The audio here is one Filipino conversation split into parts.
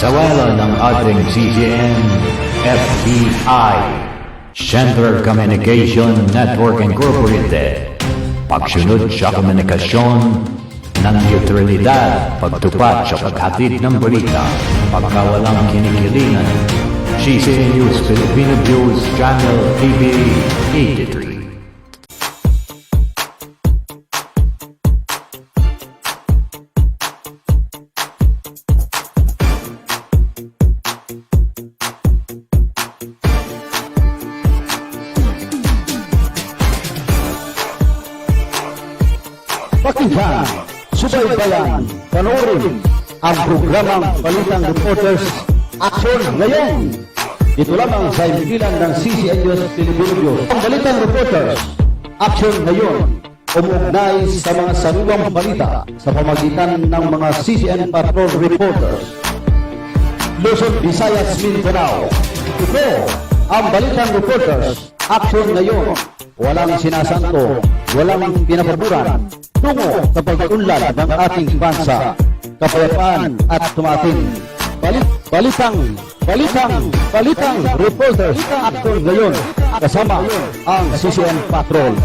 pagsawalan ng ating CCN FBI Center Communication Network Incorporated. Pagsunod sa komunikasyon ng neutralidad, pagtupad sa paghatid ng balita, pagkawalang kinikilingan. CCN News Filipino News Channel TV 83. Pakinggan, subaybayan, panoorin ang programang Balitang Reporters Action Ngayon. Dito lamang sa impilan ng CCN News Filipino News. Ang Balitang Reporters Action Ngayon, umuugnay sa mga sariwang balita sa pamagitan ng mga CCN Patrol Reporters. Luzon, Visayas, Mindanao. Ito ang Balitang Reporters Action Ngayon. Walang sinasanto, walang pinapaboran tungo sa pag-unlad ng ating bansa, kapayapaan at tumating. Balitang Reporters Action Ngayon kasama ang CCN Patrol.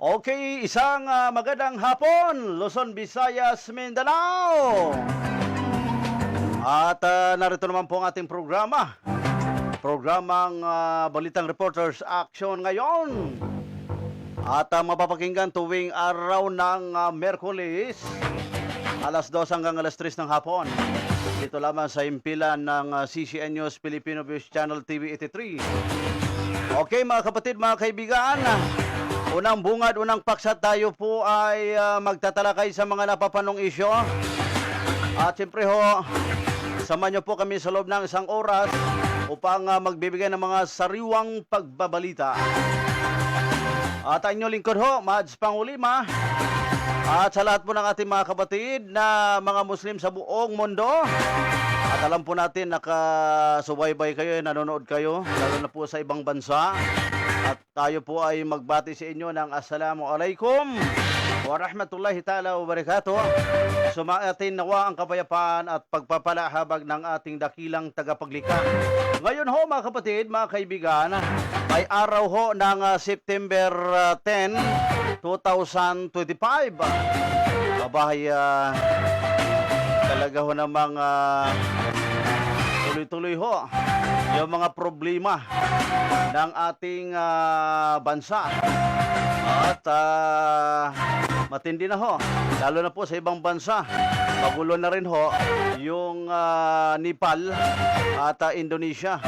Okay, isang magandang hapon, Luzon, Visayas, Mindanao. At narito naman po ang ating programang Balitang Reporters Action Ngayon. At mapapakinggan tuwing araw ng Merkulis, alas 2 hanggang alas 3 ng hapon. Dito lamang sa impilan ng CCN News Filipino News Channel TV 83. Okay mga kapatid, mga kaibigan, unang bungad, unang paksa, tayo po ay magtatalakay sa mga napapanong isyo. At siyempre ho, samahan niyo po kami sa loob ng isang oras upang magbibigay ng mga sariwang pagbabalita. At ang inyong lingkod ho, Mads Pangulima. At sa lahat po ng ating mga kapatid na mga Muslim sa buong mundo. At alam po natin, nakasubaybay kayo, nanonood kayo, lalo na po sa ibang bansa. At tayo po ay magbati sa inyo ng Assalamualaikum wa rahmatullahi ta'ala wa barakatuh. Sumaatin nawa ang kapayapaan at pagpapalahabag ng ating dakilang tagapaglikha. Ngayon ho mga kapatid, mga kaibigan, ay araw ho ng September 10, 2025. Babahay, talaga ho namang tuloy-tuloy ho yung mga problema ng ating bansa. At matindi na ho, lalo na po sa ibang bansa. Magulo na rin ho yung Nepal at Indonesia.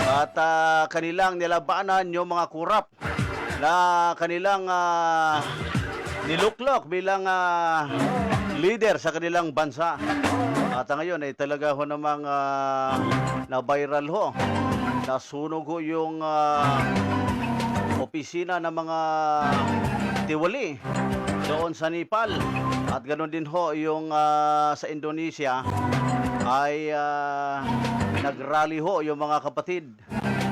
At kanilang nilabanan yung mga kurap na kanilang niluklok bilang leader sa kanilang bansa. At ngayon ay talaga ho namang na-viral ho. Nasunog ho yung opisina ng mga tiwali doon sa Nepal. At ganoon din ho yung sa Indonesia ay nagrally ho yung mga kapatid,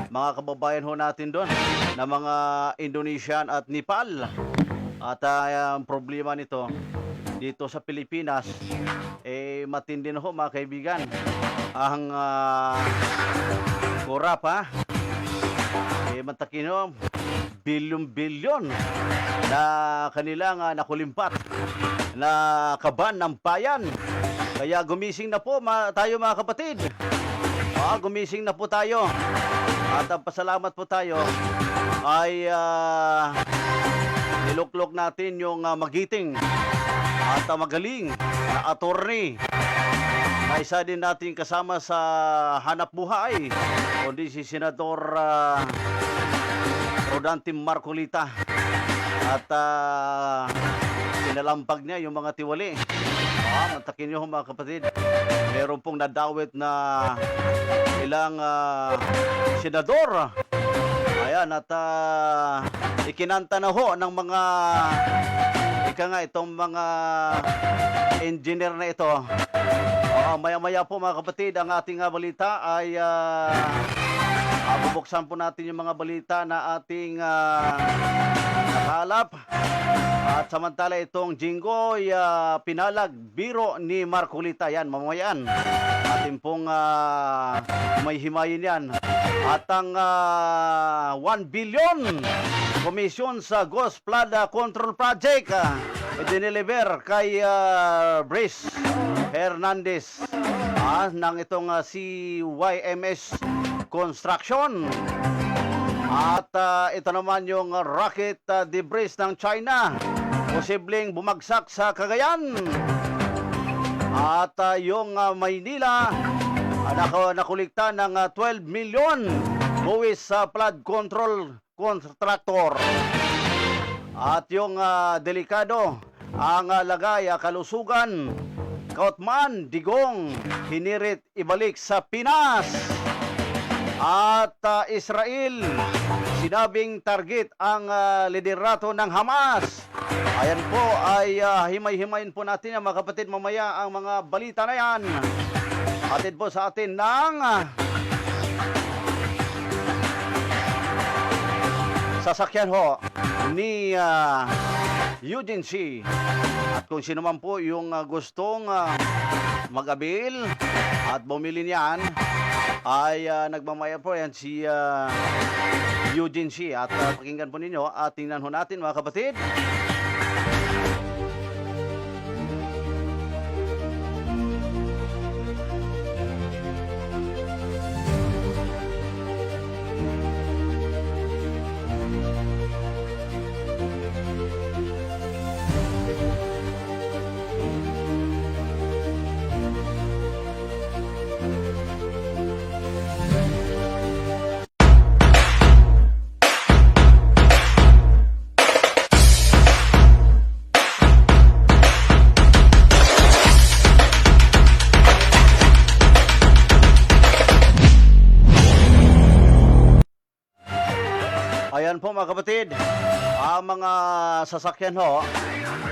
mga kababayan ho natin doon na mga Indonesian at Nepal. At ang problema nito dito sa Pilipinas, matindi na ho mga kaibigan. Ang kurap ha, matakin ho, bilyon-bilyon na kanilang nakulimpat na kaban ng bayan. Kaya gumising na po tayo mga kapatid. Gumising na po tayo. At pasalamat po tayo ay niluklok natin yung magiting at magaling na attorney na isa din natin kasama sa hanap buhay, kundi si Senador Rodante Marcolita. At pinalampag niya yung mga tiwali. Mantakin niyo mga kapatid, meron pong nadawit na ilang senador. Ayan, at ikinanta na ho ng mga itong mga engineer na ito Maya-maya po mga kapatid, ang ating balita ay bubuksan po natin yung mga balita na ating nakalap. At samantala itong Jinggoy pinalag biro ni Marcolita. Yan, mamayan. Ating pong may himayin yan. At ang 1 billion komisyon sa Ghost Flood Control Project idineliver kay Brice Hernandez ng itong CYMS Construction. At ito naman yung rocket debris ng China, posibleng bumagsak sa Cagayan. At yung Maynila, nakulikta ng 12 million buwis sa flood control contractor. At yung delikado ang lagay kalusugan, Kautman, Digong, hinirit ibalik sa Pinas. At Israel, sinabing target ang liderato ng Hamas. Ayan po ay himay-himayin po natin mga kapatid mamaya ang mga balita na yan. Atid po sa atin ng sasakyan ho ni Eugene C. At kung sino man po yung gustong mag-abil at bumili niyan, ay nagmamaya po yan si Eugene C. At pakinggan po ninyo at tingnan ho natin mga kapatid. Ayan po mga kapatid, ang mga sasakyan ho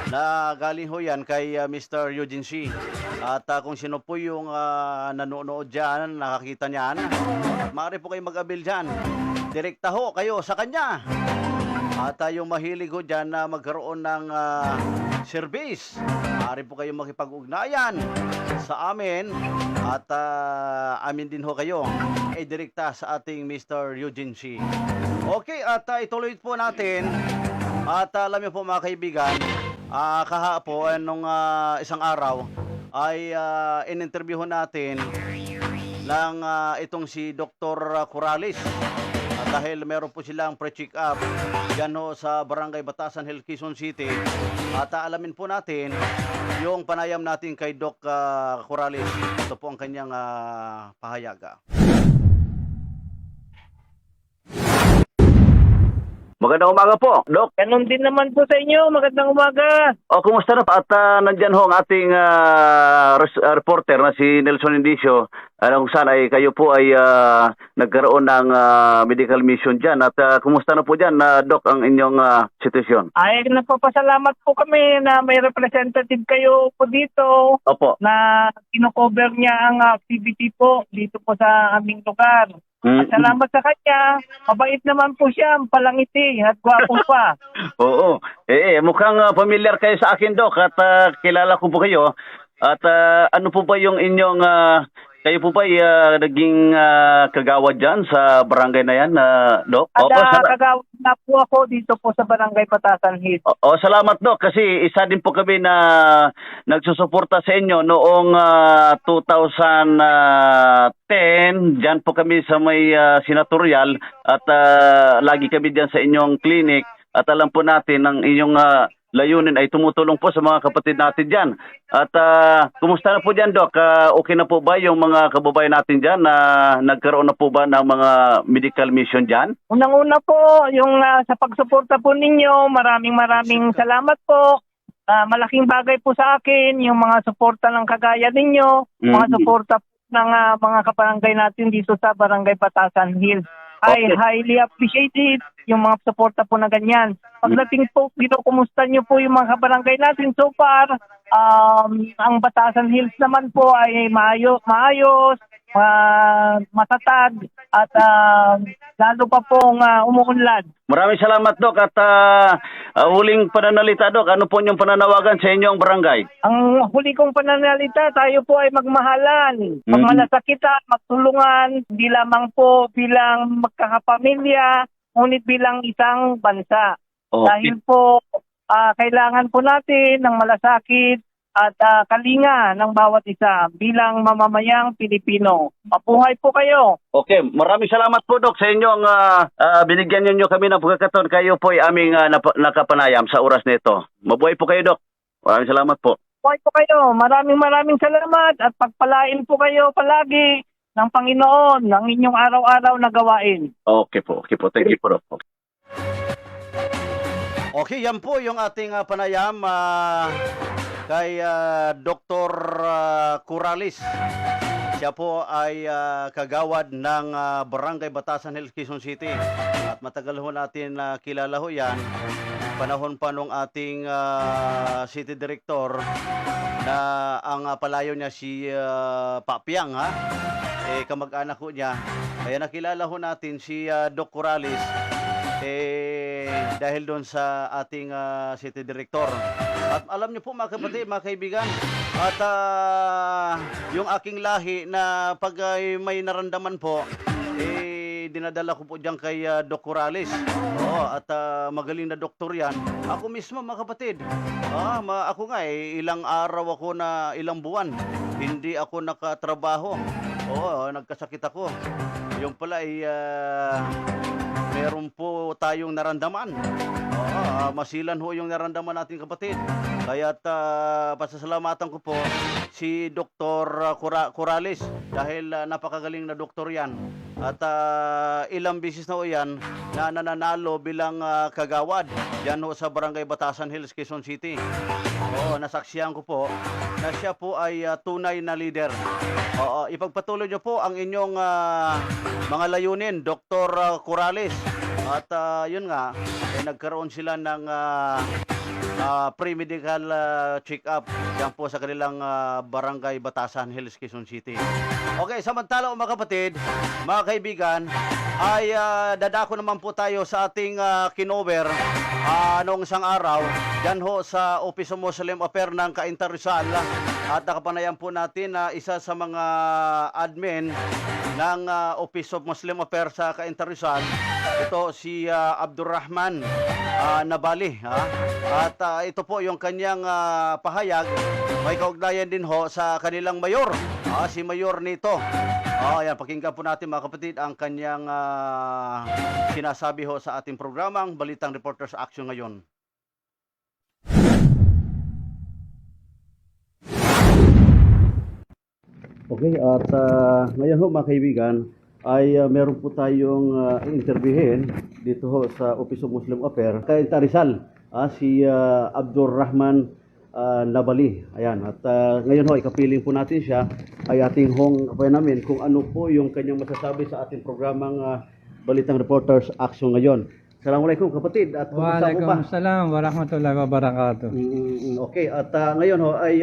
na galing ho yan kay Mr. Eugene C. At kung sino po yung nanonood dyan, nakakita niyan, maaari po kayo mag-abil dyan. Direkta ho kayo sa kanya. At yung mahilig ho dyan na magkaroon ng service, maaari po kayo makipag-ugnayan sa amin. At amin din ho kayo direkta sa ating Mr. Eugene C. Okay, at ituloy po natin. At alam niyo po mga kaibigan, kahapon nung isang araw ay in-interview natin ng itong si Dr. Corrales. Dahil meron po silang pre-check up dyan ho sa Barangay Batasan Hill, Quezon City. At alamin po natin yung panayam natin kay Doc Corrales. Ito po ang kanyang pahayaga. Magandang umaga po, Doc. Ganon din naman po sa inyo. Magandang umaga. O, kumusta na pa? At nandyan ho ang ating reporter na si Nelson Indicio. Kung saan ay kayo po ay nagkaroon ng medical mission dyan. At kumusta na po dyan, Doc, ang inyong sitwasyon? Ay, nagpapasalamat po kami na may representative kayo po dito. Opo. Na kino-cover niya ang activity po dito po sa aming lugar. At salamat sa kanya. Mabait naman po siya, palangiti at gwapo pa. Oo. Mukhang familiar kayo sa akin, Doc, at kilala ko po kayo. At ano po ba yung inyong kayo po ba naging kagawad dyan sa barangay na yan, Doc? At kagawad na po ako dito po sa Barangay Batasan Hill. Salamat, Doc, kasi isa din po kami na nagsusuporta sa inyo noong 2010. Dyan po kami sa may senatorial at lagi kami dyan sa inyong clinic at alam po natin ang inyong layunin ay tumutulong po sa mga kapatid natin dyan. At kumusta na po dyan, Doc? Okay na po ba yung mga kababayan natin dyan na nagkaroon na po ba ng mga medical mission dyan? Unang-una po, yung sa pagsuporta po ninyo, maraming salamat po. Malaking bagay po sa akin yung mga suporta ng kagaya ninyo, mga suporta po ng mga kabarangay natin dito sa Barangay Batasan Hills. ay Okay. highly appreciated yung mga suporta po na ganyan. Pagdating po, kumusta nyo po yung mga kabarangay natin so far. Ang Batasan Hills naman po ay maayos, matatag, at lalo pa pong umuunlad. Maraming salamat, Dok. At huling pananalita, Dok. Ano po yung pananawagan sa inyong barangay? Ang huli kong pananalita, tayo po ay magmahalan, magmalasakitan, magtulungan, hindi lamang po bilang magkakapamilya, ngunit bilang isang bansa. Okay. Dahil po, kailangan po natin ng malasakit at kalinga ng bawat isa bilang mamamayang Pilipino. Mabuhay po kayo! Okay, maraming salamat po, Dok, sa inyong binigyan niyo kami ng pagkakataon. Kayo po ay aming nakapanayam sa oras nito. Mabuhay po kayo, Dok. Maraming salamat po. Mabuhay po kayo! Maraming salamat at pagpalain po kayo palagi ng Panginoon ng inyong araw-araw na gawain. Okay po. Thank you po, Dok. Okay, yan po yung ating panayam kay Dr. Curalis. Siya po ay kagawad ng Barangay Batasan Hills, Quezon City. At matagal ho natin kilala ho yan. Panahon pa nung ating City Director na ang palayo niya si Papiang, ha? Kamag-anak ho niya. Kaya nakilala ho natin si Doc Curalis dahil doon sa ating City Director. At alam niyo po mga kapatid, mga kaibigan, at yung aking lahi na pag may naramdaman po, dinadala ko po diyan kay Doc Curalis. At magaling na doktor yan. Ako mismo mga kapatid, ako nga ilang araw ako na ilang buwan, hindi ako nakatrabaho. Nagkasakit ako. Yung pala ay meron po tayong naramdaman. Masilan ho yung naramdaman natin kapatid. Kaya't pasasalamatan ko po si Dr. Curalis dahil napakagaling na doktor yan. At ilang bisis na ho yan na nananalo bilang kagawad yan ho sa Barangay Batasan Hills, Quezon City. Nasaksihan ko po na siya po ay tunay na leader. Ipagpatuloy niyo po ang inyong mga layunin, Dr. Curalis. At yun nga, nagkaroon sila ng pre-medical check-up yan po sa kanilang Barangay Batasan Hills, Quezon City. Okay, samantala mga kapatid, mga kaibigan, ay dadako naman po tayo sa ating kinover noong isang araw dyan ho sa Office of Muslim Affairs ng Cainta Rizal. At nakapanayam po natin na isa sa mga admin ng Office of Muslim Affairs sa Cainta Rizal. Ito si Abdurrahman Nabali. At ito po yung kanyang pahayag. May kaugnayan din ho sa kanilang mayor, si Mayor Nito. Yan, pakinggan po natin mga kapatid ang kanyang sinasabi ho sa ating programang Balitang Reporters Action ngayon. Okay, at ngayon ho mga kaibigan ay meron po tayong interviewin dito ho sa Office of Muslim Affairs kay Rizal, si Abdurrahman Nabali. Ayan, at ngayon ho ikapiling po natin siya ay ating kapayan namin kung ano po yung kanyang masasabi sa ating programang Balitang Reporters Action ngayon. Assalamualaikum kapatid, at kumusta po ba? Waalaikumsalam warahmatullahi wabarakatuh. Okay, at ngayon ho ay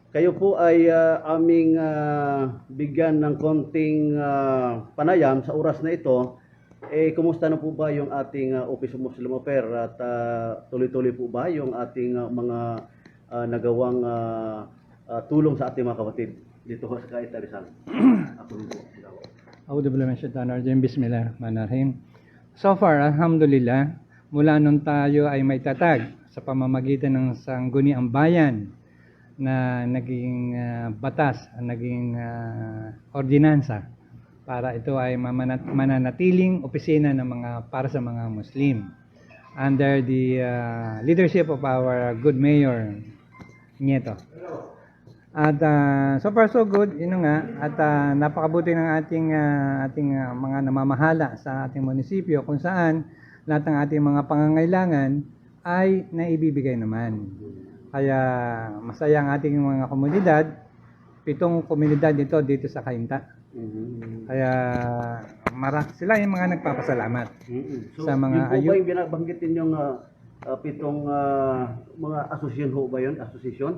kayo po ay aming bigyan ng konting panayam sa oras na ito. Kumusta na po ba yung ating Office of Muslim Affairs at tuloy-tuloy po ba yung ating mga nagawang tulong sa ating mga kapatid dito sa Cainta Rizal? Ako rin po. A'udhu billahi minash shaitanir rajim. Bismillahirrahmanirrahim. So far, alhamdulillah, mula nung tayo ay may tatag sa pamamagitan ng Sangguniang Bayan na naging batas, naging ordinansa para ito ay mananatiling opisina ng para sa mga Muslim under the leadership of our good mayor Nieto. At so far so good, yun nga, at napakabuti ng ating mga namamahala sa ating munisipyo kung saan lahat ng ating mga pangangailangan ay naibibigay naman. Kaya masaya ang ating mga komunidad, 7 komunidad dito sa Cainta. Kaya sila yung mga nagpapasalamat. So, Sa mga yun po ba ayun. yung binabanggit ninyong pitong mga asosyon ho ba yun? Asosasyon?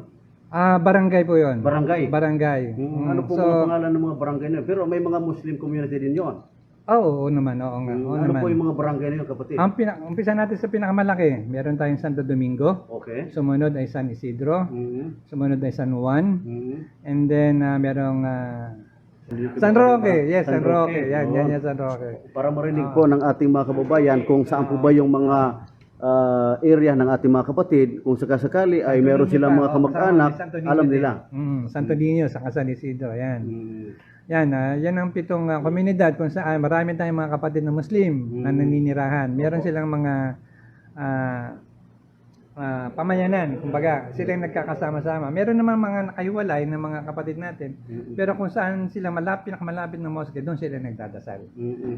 Barangay po yun. Barangay? Barangay. Ano po mga pangalan ng mga barangay na yun? Pero may mga Muslim community din yun. Oo naman, oo nga. Oo Ano naman. po yung mga barangay na yun, kapatid? Umpisa natin sa pinakamalaki. Meron tayong Santo Domingo. Okay. Sumunod ay San Isidro. Sumunod ay San Juan. And then merong San Roque. Yes, San Roque. Yan, San Roque. Para marinig po ng ating mga kababayan kung saan po ba yung mga area ng ating mga kapatid, kung sakasakali ay meron silang mga kamag-anak, alam nila. Santo Niño, saka San Isidro. Yan. Yan, yan ang pitong komunidad kung saan marami tayong mga kapatid na Muslim na naninirahan. Meron silang mga pamayanan, kumbaga, sila yung nagkakasama-sama. Meron naman mga nakahiwalay na mga kapatid natin, pero kung saan sila pinakamalapit na mosque, doon sila nagdadasal.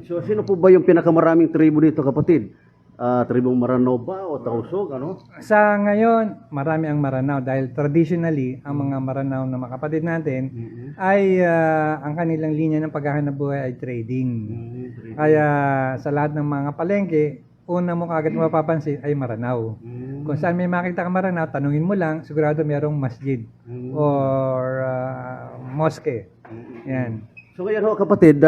So, sino po ba yung pinakamaraming tribo dito, kapatid? Tribong Maranao ba o Tausog, ano? Sa ngayon, marami ang Maranao dahil traditionally, ang mga Maranao na mga kapatid natin ay ang kanilang linya ng paghahanap buhay ay trading. Kaya sa lahat ng mga palengke, una mo kagad mapapansin ay Maranao. Kung saan may makita ka Maranao, tanungin mo lang, sigurado merong masjid or mosque. Yan. So, ngayon ho, kapatid,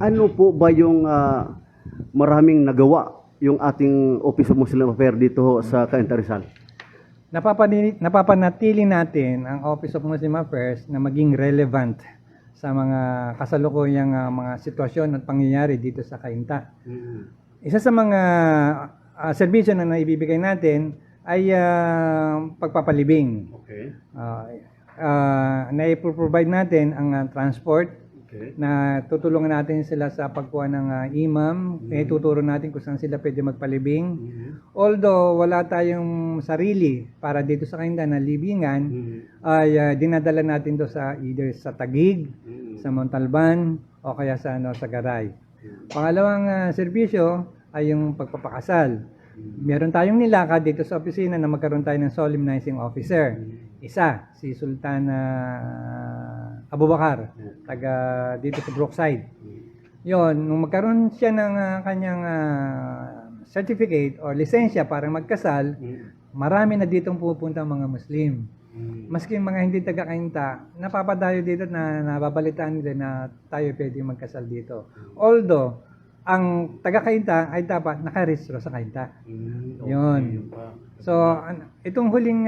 ano po ba yung maraming nagawa yung ating Office of Muslim Affairs dito ho sa Cainta Rizal? Napapanatili natin ang Office of Muslim Affairs na maging relevant sa mga kasalukuyang mga sitwasyon at pangyayari dito sa Cainta. Isa sa mga serbisyo na naibibigay natin ay pagpapalibing. Okay. Na-provide natin ang transport. Okay. Na tutulungan natin sila sa pagkuha ng imam, tuturo natin kung saan sila pwede magpalibing. Although wala tayong sarili para dito sa Cainta na libingan, ay dinadala natin to sa either sa Taguig, sa Montalban, o kaya sa Garay. Pangalawang serbisyo ay yung pagpapakasal. Meron tayong nilakad dito sa opisina na magkaroon tayo ng solemnizing officer. Isa, si Sultan Abubakar, taga dito sa Brookside. Yon, nung magkaroon siya ng kanyang certificate or lisensya para magkasal, marami na ditong pupunta mga Muslim. Maski mga hindi taga-Cainta, napapadayo dito na nababalitaan nila na tayo pwede magkasal dito. Although, ang taga-Cainta ay dapat nakarehistro sa Cainta. Yun. So, itong huling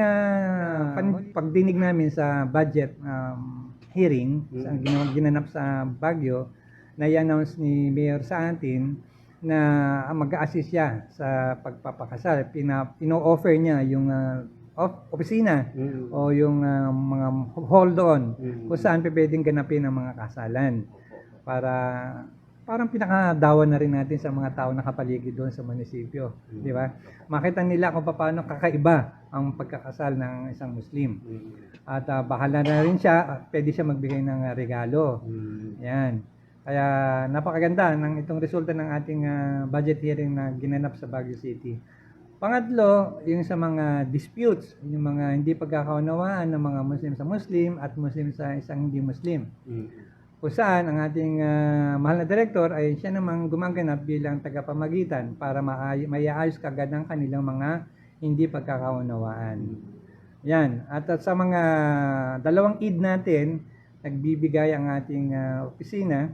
pagdinig namin sa budget hearing, ginanap sa Baguio, na i-announce ni Mayor sa atin na mag-a-assist siya sa pagpapakasal. Ino-offer niya yung opisina o yung mga hall doon kung saan pwedeng ganapin ang mga kasalan para parang pinakadawan na rin natin sa mga tao nakapaligid doon sa munisipyo, di ba? Makita nila kung paano kakaiba ang pagkakasal ng isang Muslim. At bahala na rin siya, pwede siya magbigay ng regalo. Yan. Kaya napakaganda ng itong resulta ng ating budget hearing na ginanap sa Baguio City. Pangatlo, yung sa mga disputes, yung mga hindi pagkakaunawaan ng mga Muslim sa Muslim at Muslim sa isang hindi Muslim. Kung saan ang ating mahal na direktor ay siya namang gumaganap bilang tagapamagitan para maiayos kagad ang kanilang mga hindi pagkakaunawaan. Yan. At sa mga dalawang Eid natin, nagbibigay ang ating opisina.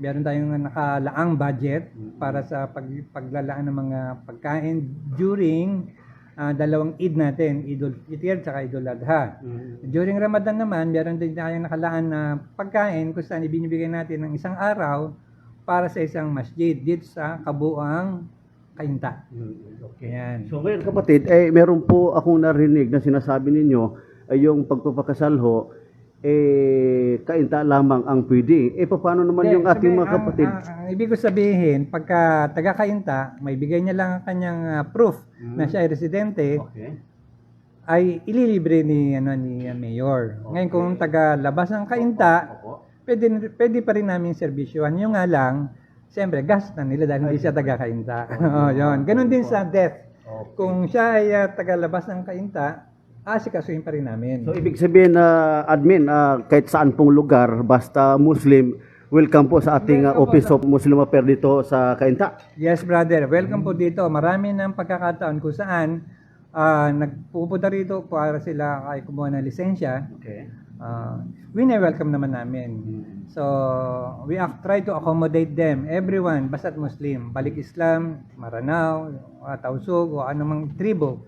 Meron tayong nakalaang budget para sa paglalaan ng mga pagkain during dalawang Eid natin, Idul Fitr at Idul Adha. During Ramadan naman, meron din tayong nakalaan na pagkain kung saan ibinibigay natin ng isang araw para sa isang masjid dito sa kabuuang Cainta. Okay. Yan. So ngayon kapatid, meron po akong narinig na sinasabi ninyo ay yung pagpapakasal ho, Cainta lamang ang pwede. Paano naman yung ating mga kapatid? Ang ibig ko sabihin, pagka taga-Cainta, may bigay niya lang ang kanyang proof na siya ay residente, ay ililibre ni Mayor. Ngayon kung taga-labas ng Cainta, pwede pa rin namin servisyohan. Yung nga lang, siyempre, gas na nila dahil hindi siya taga-Cainta. Yun. Ganun din sa death. Kung siya ay taga-labas ng Cainta, asikasuhin pa rin namin. So ibig sabihin na admin, kahit saan pong lugar, basta Muslim, welcome po sa ating Office of Muslim Affairs dito sa Cainta. Yes, brother. Welcome po dito. Marami ng pagkakataon kung saan nagpupunta rito para sila ay kumuha ng lisensya. Okay. Welcome naman namin. So, we try to accommodate them, everyone, basta't Muslim, balik Islam, Maranao, Tausug, o anumang tribo,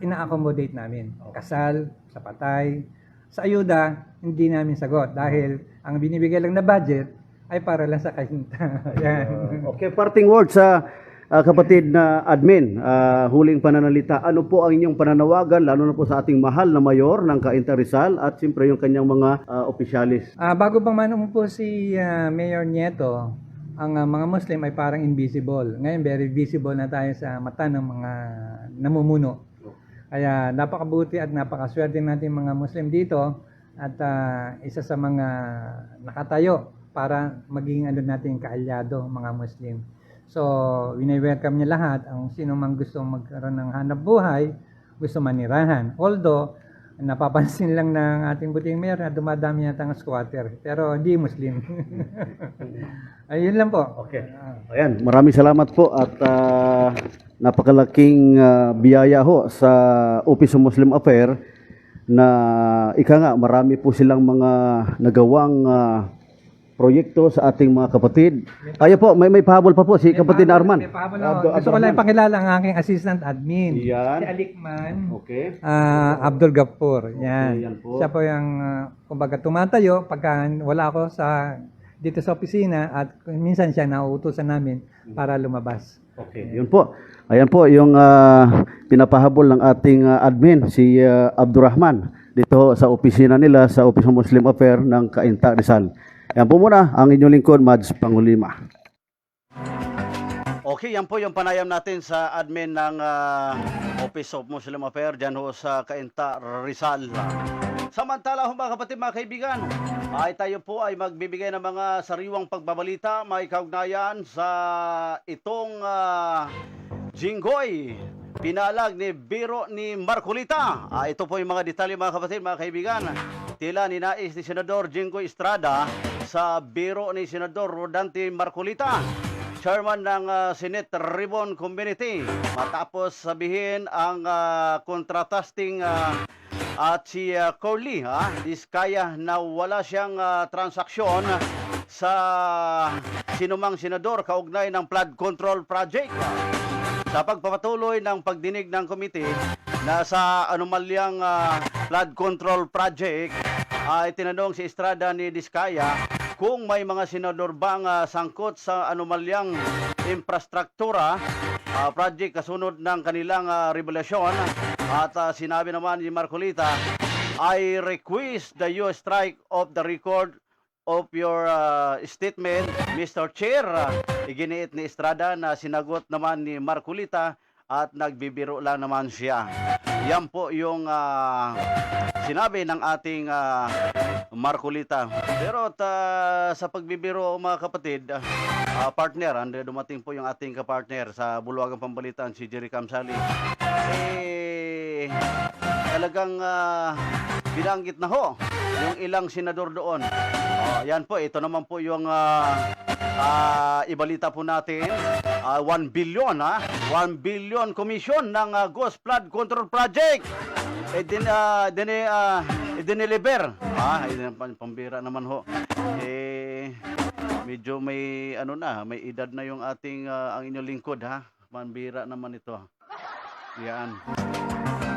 ina-accommodate namin. Kasal, sa patay, sa ayuda, hindi namin sagot dahil ang binibigay lang na budget ay para lang sa kahinta. Yan. Okay, parting words sa kapatid na admin, huling pananalita. Ano po ang inyong pananawagan, lalo na po sa ating mahal na mayor ng Cainta Rizal at siyempre yung kanyang mga opisyalis? Bago pang manong po si Mayor Nieto, ang mga Muslim ay parang invisible. Ngayon, very visible na tayo sa mata ng mga namumuno. Kaya napakabuti at napakaswerte natin mga Muslim dito at isa sa mga nakatayo para maging natin kaalyado mga Muslim. So, wini-welcome niya lahat ang sino mang gusto magkaroon ng hanap buhay, gusto manirahan. Although, napapansin lang ng ating buting mayor na dumadami yata ang squatter, pero hindi Muslim. Ayun lang po. Okay. Ayan, maraming salamat po at napakalaking biyaya ho sa Office of Muslim Affairs na ika nga, marami po silang mga nagawang proyekto sa ating mga kapatid. Ayo po, may pahabol pa po si kapatid Arman. May pahabol ako. Gusto ko lang ipakilala ang aking assistant admin. Yan. Si Alikman. Okay. Abdul Gapur. Yan. Yan po. Siya po yung kumbaga tumatayo pagka wala ako dito sa opisina at minsan siya nauutusan namin para lumabas. Okay, yun po. Ayan po yung pinapahabol ng ating admin, si Abdurrahman, dito sa opisina nila sa Office of Muslim Affairs ng Cainta Rizal. Yan po muna ang inyong lingkod, Mads Pangulima. Okay, yan po yung panayam natin sa admin ng Office of Muslim Affairs dyan ho sa Cainta Rizal. Samantala ho mga kapatid, mga kaibigan, ay tayo po ay magbibigay ng mga sariwang pagbabalita, may kaugnayan sa itong Jinggoy, pinalag ni Biro ni Marcolita. Ito po yung mga detalye mga kapatid, mga kaibigan. Tila ninais ni Senador Jinggoy Estrada sa Biro ni Senador Rodante Marcolita, chairman ng Senate Ribbon Committee, matapos sabihin ang contrasting at si Corley diskaya na wala siyang transaksyon sa sinumang senador kaugnay ng flood control project. Sa pagpapatuloy ng pagdinig ng komite na sa anomalyang flood control project, ay tinanong si Estrada ni Diskaya kung may mga senador bang sangkot sa anomalyang infrastruktura project kasunod ng kanilang revelasyon. At sinabi naman ni Marcolita, I request the you strike of the record of your statement, Mr. Chair. Iginiit ni Estrada na sinagot naman ni Marcolita at nagbibiro lang naman siya. Yan po yung sinabi ng ating Marcolita. Pero sa pagbibiro mga kapatid, partner, dumating po yung ating kapartner sa Bulwagang Pambalitaan, si Jerry Kamsali. Talagang binanggit na ho yung ilang senador doon. Yan po, ito naman po yung ibalita po natin. 1 billion 1 billion commission ng Ghost Flood Control Project. Dineliver. Pambira naman ho. Medyo may may edad na yung ating ang inyong lingkod Pambira naman ito. Yan.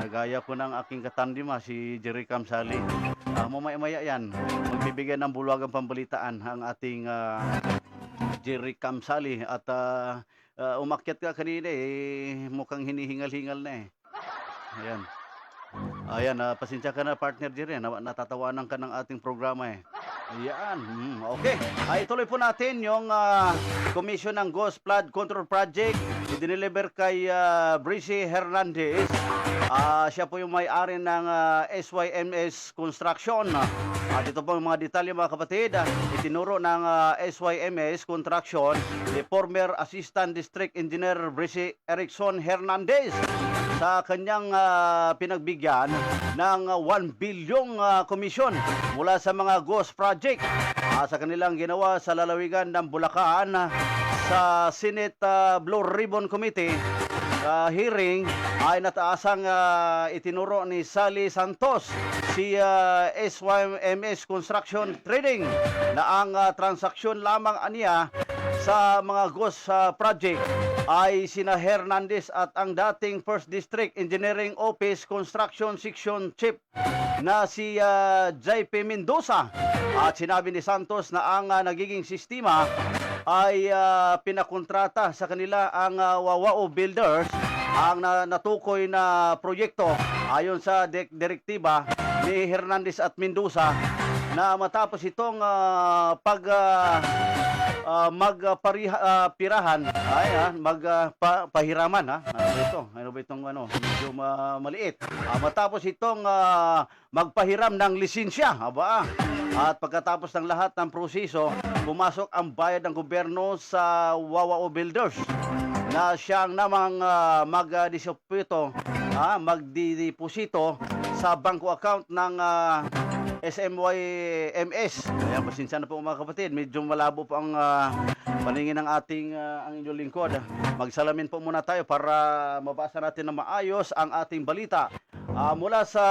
Nagaya po ng aking katandima si Jerry Kamsali. Mamaya-maya yan. Magbibigay ng Bulwagang Pambalitaan ang ating Jerry Kamsali. At umakyat ka kanina mukhang hinihingal-hingal na Ayan. Ayan, pasensya ka na partner Jerry. Natatawanan ka ng ating programa Ayan. Okay. Ituloy po natin yung commission ng Ghost Flood Control Project. Dineliver kay Brice Hernandez. Siya po yung may-ari ng SYMS Construction. At ito po yung mga detalye mga kapatid. Itinuro ng SYMS Construction ni former Assistant District Engineer Brice Erickson Hernandez sa kanyang pinagbigyan ng 1 bilyong komisyon mula sa mga ghost project. sa kanilang ginawa sa lalawigan ng Bulacan sa Senate Blue Ribbon Committee hearing ay nataasang itinuro ni Sally Santos si SYMS Construction Trading na ang transaksyon lamang aniya sa mga ghost project ay sina Hernandez at ang dating First District Engineering Office Construction Section Chief na si JP Mendoza. At sinabi ni Santos na ang nagiging sistema ay pinakontrata sa kanila ang Wawao Builders ang natukoy na proyekto ayon sa direktiba ni Hernandez at Mendoza na matapos itong magpirahan ay magpahiraman ano ba itong medyo maliit matapos itong magpahiram ng lisensya at pagkatapos ng lahat ng proseso pumasok ang bayad ng gobyerno sa Wawao Builders na siyang namang magdideposito sa bangko account ng SMYMS. Ayan, pasensya na po mga kapatid. Medyo malabo po ang paningin ng ating ang inyong lingkod. Magsalamin po muna tayo para mabasa natin na maayos ang ating balita. Mula sa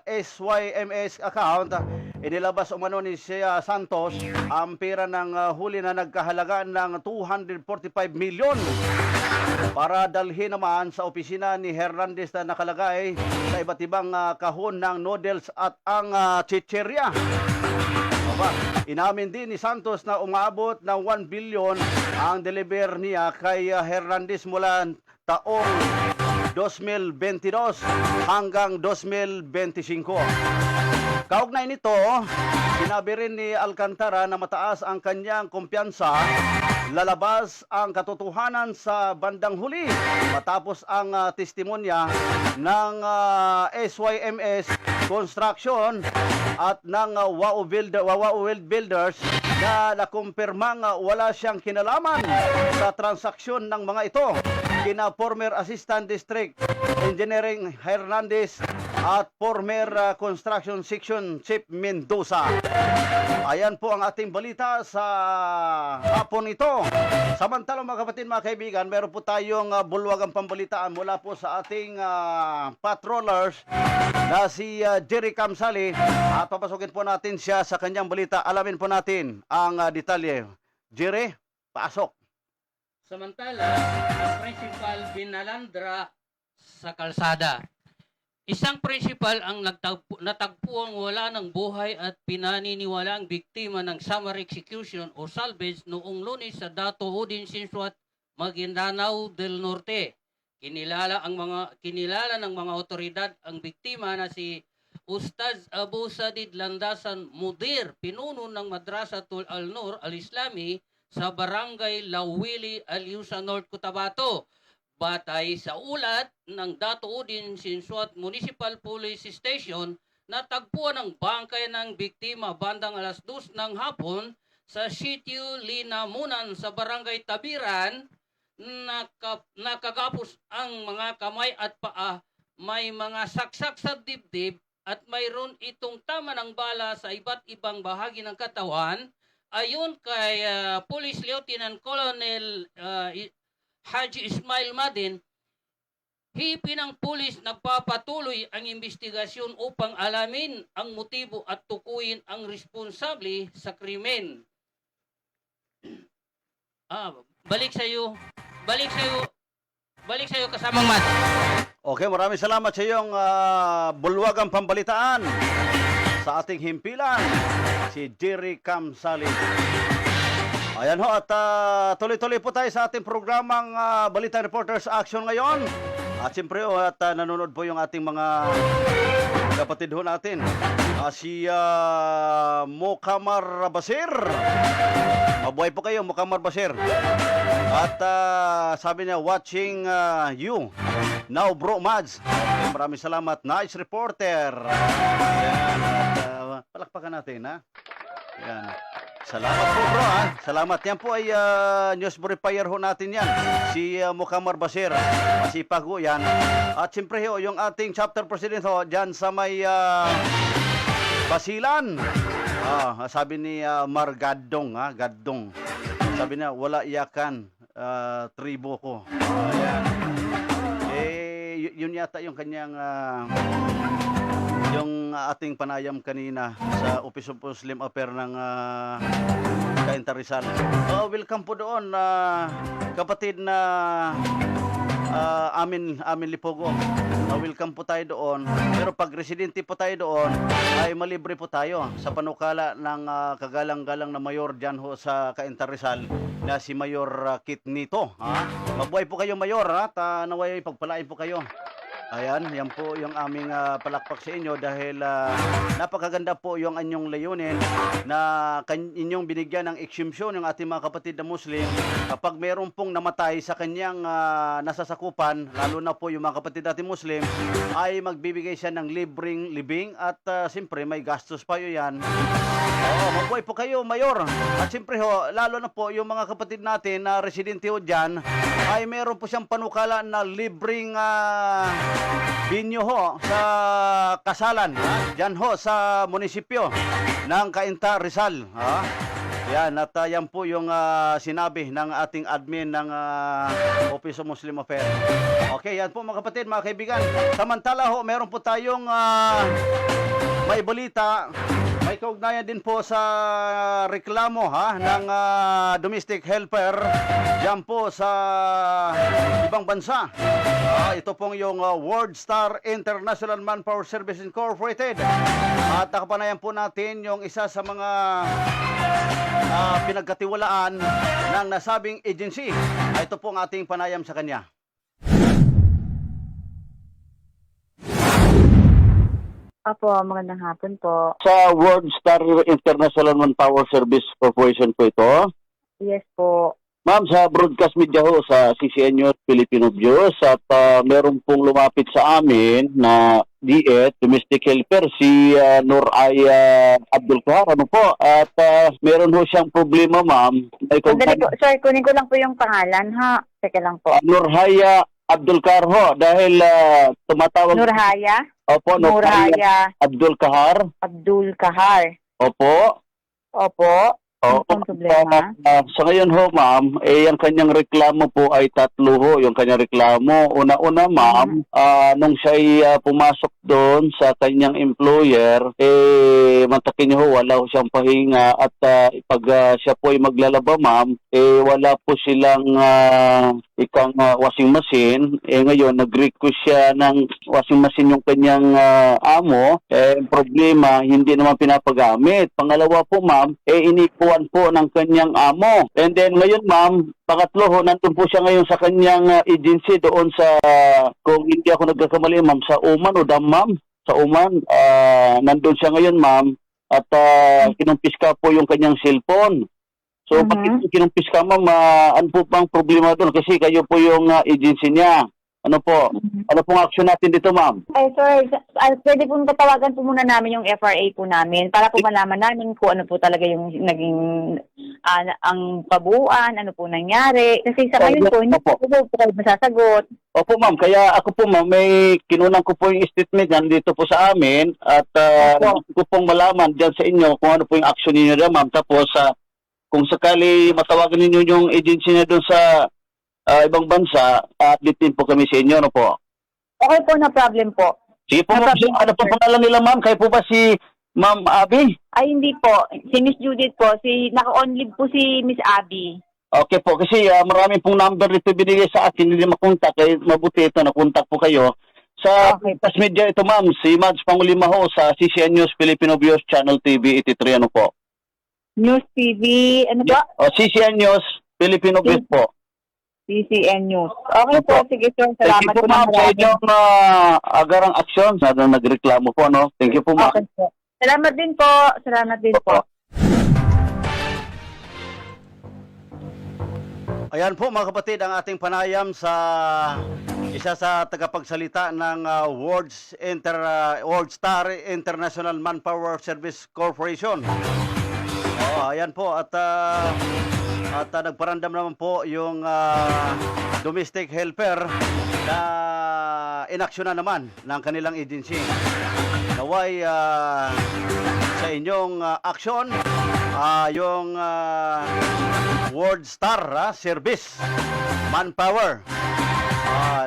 SYMS account, inilabas umano ni Sia Santos ang pera ng huli na nagkahalaga ng 245 milyon para dalhin naman sa opisina ni Hernandez na nakalagay sa iba't ibang kahon ng noodles at ang chicherya. Inamin din ni Santos na umabot ng 1 billion ang deliver niya kay Hernandez mula taong 2022 hanggang 2025. Kaugnay nito, sinabi rin ni Alcantara na mataas ang kanyang kumpiyansa, lalabas ang katotohanan sa bandang huli matapos ang testimonya ng SYMS Construction at ng Wawao Builders na nakumpirmang wala siyang kinalaman sa transaksyon ng mga ito kina former Assistant District Engineering Hernandez at former Construction Section Chief Mendoza. Ayan po ang ating balita sa hapon ito. Samantalang mga kapatid, mga kaibigan, meron po tayong bulwagang pambalitaan mula po sa ating patrollers na si Jerry Kamsali at papasukin po natin siya sa kanyang balita. Alamin po natin ang detalye. Jerry, pasok. Samantala, ang principal binalandra sa kalsada. Isang principal ang natagpuang wala ng buhay at pinaniniwala ang biktima ng summary execution o salvage noong Lunes sa Dato Udin Sinsuat, Maguindanao del Norte. Kinilala ng mga otoridad ang biktima na si Ustaz Abu Sadid Landasan Mudir, pinuno ng Madrasatul Al-Nur Al-Islami sa Barangay Lawili, Aliusa North, Cotabato. Batay sa ulat ng Dato Udin Sinsuat Municipal Police Station, natagpuan ang bangkay ng biktima bandang alas 2 ng hapon sa sitio Linamunan sa Barangay Tabiran. Nakagapos ang mga kamay at paa, may mga saksak sa dibdib at mayroon itong tama ng bala sa iba't ibang bahagi ng katawan. Ayon kay Police Lieutenant Colonel Haji Ismail Madin, hipi ng pulis nagpapatuloy ang investigasyon upang alamin ang motibo at tukuyin ang responsable sa krimen. Balik sa iyo kasamang Mat. Okay, maraming salamat sa iyong bulwagang pambalitaan sa ating himpilan, si Jerry Kamsali. Ayan ho, at tuloy-tuloy po tayo sa ating programang Balita Reporters Action ngayon. At siyempre at nanonood po yung ating mga kapatid ho natin. Si Mukamar Basir. Mabuhay po kayo, Mukamar Basir. At sabi niya, watching you. Now, bro, Mads. Maraming salamat. Nice reporter. Ayan, at palakpakan natin, ha? Ayan. Salamat po, bro, ha? Salamat. Yan po ay news verifier ho natin yan. Si Mukamar Basir. Masipag ho yan. At siyempre ho, yung ating chapter president ho, dyan sa may Basilan. Sabi ni Mar Gaddong, Gaddong. Sabi niya, wala iyakan, tribo ko. Ayan. Yun yata yung kanyang, yung ating panayam kanina sa Office of Muslim Affairs ng Cainta Rizal. Welcome po doon, kapatid na Amin Lipogo. Welcome po tayo doon. Pero pag residente po tayo doon, ay malibre po tayo sa panukala ng kagalang-galang na mayor dyan ho sa Cainta Rizal na si Mayor Kit Nito. Mabuhay po kayo, Mayor. Naway pagpalain po kayo. Ayan, yan po yung aming palakpak sa inyo dahil napakaganda po yung anyong layunin na inyong binigyan ng exemption yung ating mga kapatid na Muslim kapag meron pong namatay sa kanyang nasasakupan, lalo na po yung mga kapatid natin Muslim, ay magbibigay siya ng libreng libing at siyempre may gastos pa yun yan. Mabuhay po kayo, Mayor. At siyempre ho, lalo na po yung mga kapatid natin na residente ho dyan, ay meron po siyang panukala na libreng binyo ho sa kasalan, dyan ho sa munisipyo ng Cainta Rizal. Yan, at yan po yung sinabi ng ating admin ng Office of Muslim Affairs. Okay, yan po mga kapatid, mga kaibigan. Samantala ho, meron po tayong may balita. May kaugnayan din po sa reklamo ng domestic helper dyan po sa ibang bansa. Ito pong yung World Star International Manpower Service Incorporated. At nakapanayan po natin yung isa sa mga pinagkatiwalaan ng nasabing agency. Ito po ang ating panayam sa kanya. Opo, magandang hapon po. Sa World Star International Manpower Service Corporation po ito. Yes po. Ma'am, sa broadcast media ho sa CCN News Filipino Views at meron pong lumapit sa amin na DET, domestic helper, si Noraya Abdul Kahar, ano po? At meron ho siyang problema, ma'am. Sandali po, sir, kunin ko lang po yung pangalan, ha? Teka lang po. Noraya Abdul Kahar ho, dahil tumatawag... Nurhaya? Opo, Noraya Abdul Kahar. Abdul Kahar. Opo. Opo. Ano pong problema? Sa ngayon ho, ma'am, ang kanyang reklamo po ay tatlo ho. Yung kanyang reklamo, una-una, ma'am, nung siya pumasok doon sa kanyang employer, matakin niyo ho, wala ho siyang pahinga at pag siya po ay maglalaba, ma'am, wala po silang ikang washing machine. Ngayon, nag-request siya ng washing machine yung kanyang amo. Ang problema, hindi naman pinapagamit. Pangalawa po, ma'am, inipuan po ng kanyang amo. And then ngayon, ma'am, pangatlo ho, nandun po siya ngayon sa kanyang agency doon sa, kung hindi ako nagkakamali, ma'am, sa Oman o Dammam, sa Oman. Nandun siya ngayon, ma'am, at kinumpiska po yung kanyang cellphone. So, bakit kinumpis ka, ma'am? Ano po bang problema doon? Kasi kayo po yung agency niya. Ano po? Ano pong action natin dito, ma'am? Ay, sir, pwede po tatawagan po muna namin yung FRA po namin para po malaman namin kung ano po talaga yung naging ang pabuuan, ano po nangyari. Kasi sa ngayon po, hindi po masasagot. Opo, ma'am. Kaya ako po, ma'am, may kinunan ko po yung statement yan dito po sa amin at ko pong malaman dyan sa inyo kung ano po yung action ninyo dyan, ma'am. Tapos, kung sakali matawagan ninyo yung agency na doon sa ibang bansa, update din po kami sa inyo, no po? Okay po, no problem po. Sige po, ma'am. Ano po pangalan nila, ma'am? Kayo po ba si Ma'am Abby? Ay, hindi po. Si Miss Judith po. Naka-on leave po si Miss Abby. Okay po, kasi marami pong number dito binigay sa akin, hindi makontak. Kaya mabuti ito, nakontak po kayo. Sa podcast media ito, ma'am, si Mads Pangulima ho sa CCN News Filipino Views Channel TV 83, ano po? News TV, ano ba? CCN News Filipino Views po. CCN News. Okay po, sige sir. Salamat po, ma'am, sa inyong agarang aksyon na nagreklamo po, no? Thank you po, ma'am. Okay po. Salamat din po. Salamat din po. Ayan po mga kapatid, ang ating panayam sa isa sa tagapagsalita ng World Star International Manpower Service Corporation. Ayan po at nagparandam naman po yung domestic helper na inaksyonan naman ng kanilang agency. Naway sa inyong aksyon, yung World Star Service Manpower.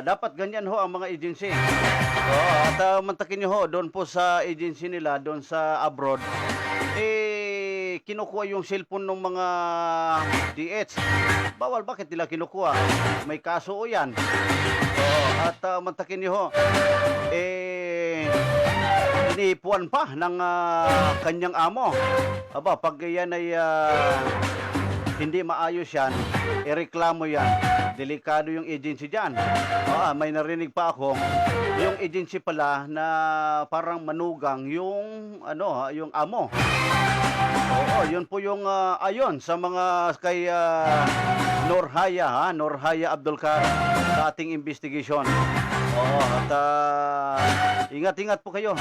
Dapat ganyan ho ang mga agency. At mantakin nyo ho, doon po sa agency nila, doon sa abroad, kinukuha yung cellphone ng mga DH. Bawal, bakit nila kinukuha? May kaso o yan. At mantakin nyo ho, inipuan pa ng kanyang amo. Aba, pag yan ay hindi maayos yan, ireklamo yan. Delikado yung agency dyan. May narinig pa ako, yung agency pala na parang manugang yung yung amo. Yun po yung ayon sa mga kay Norhaya Abdul Karim sa ating investigation. At ingat-ingat po kayo.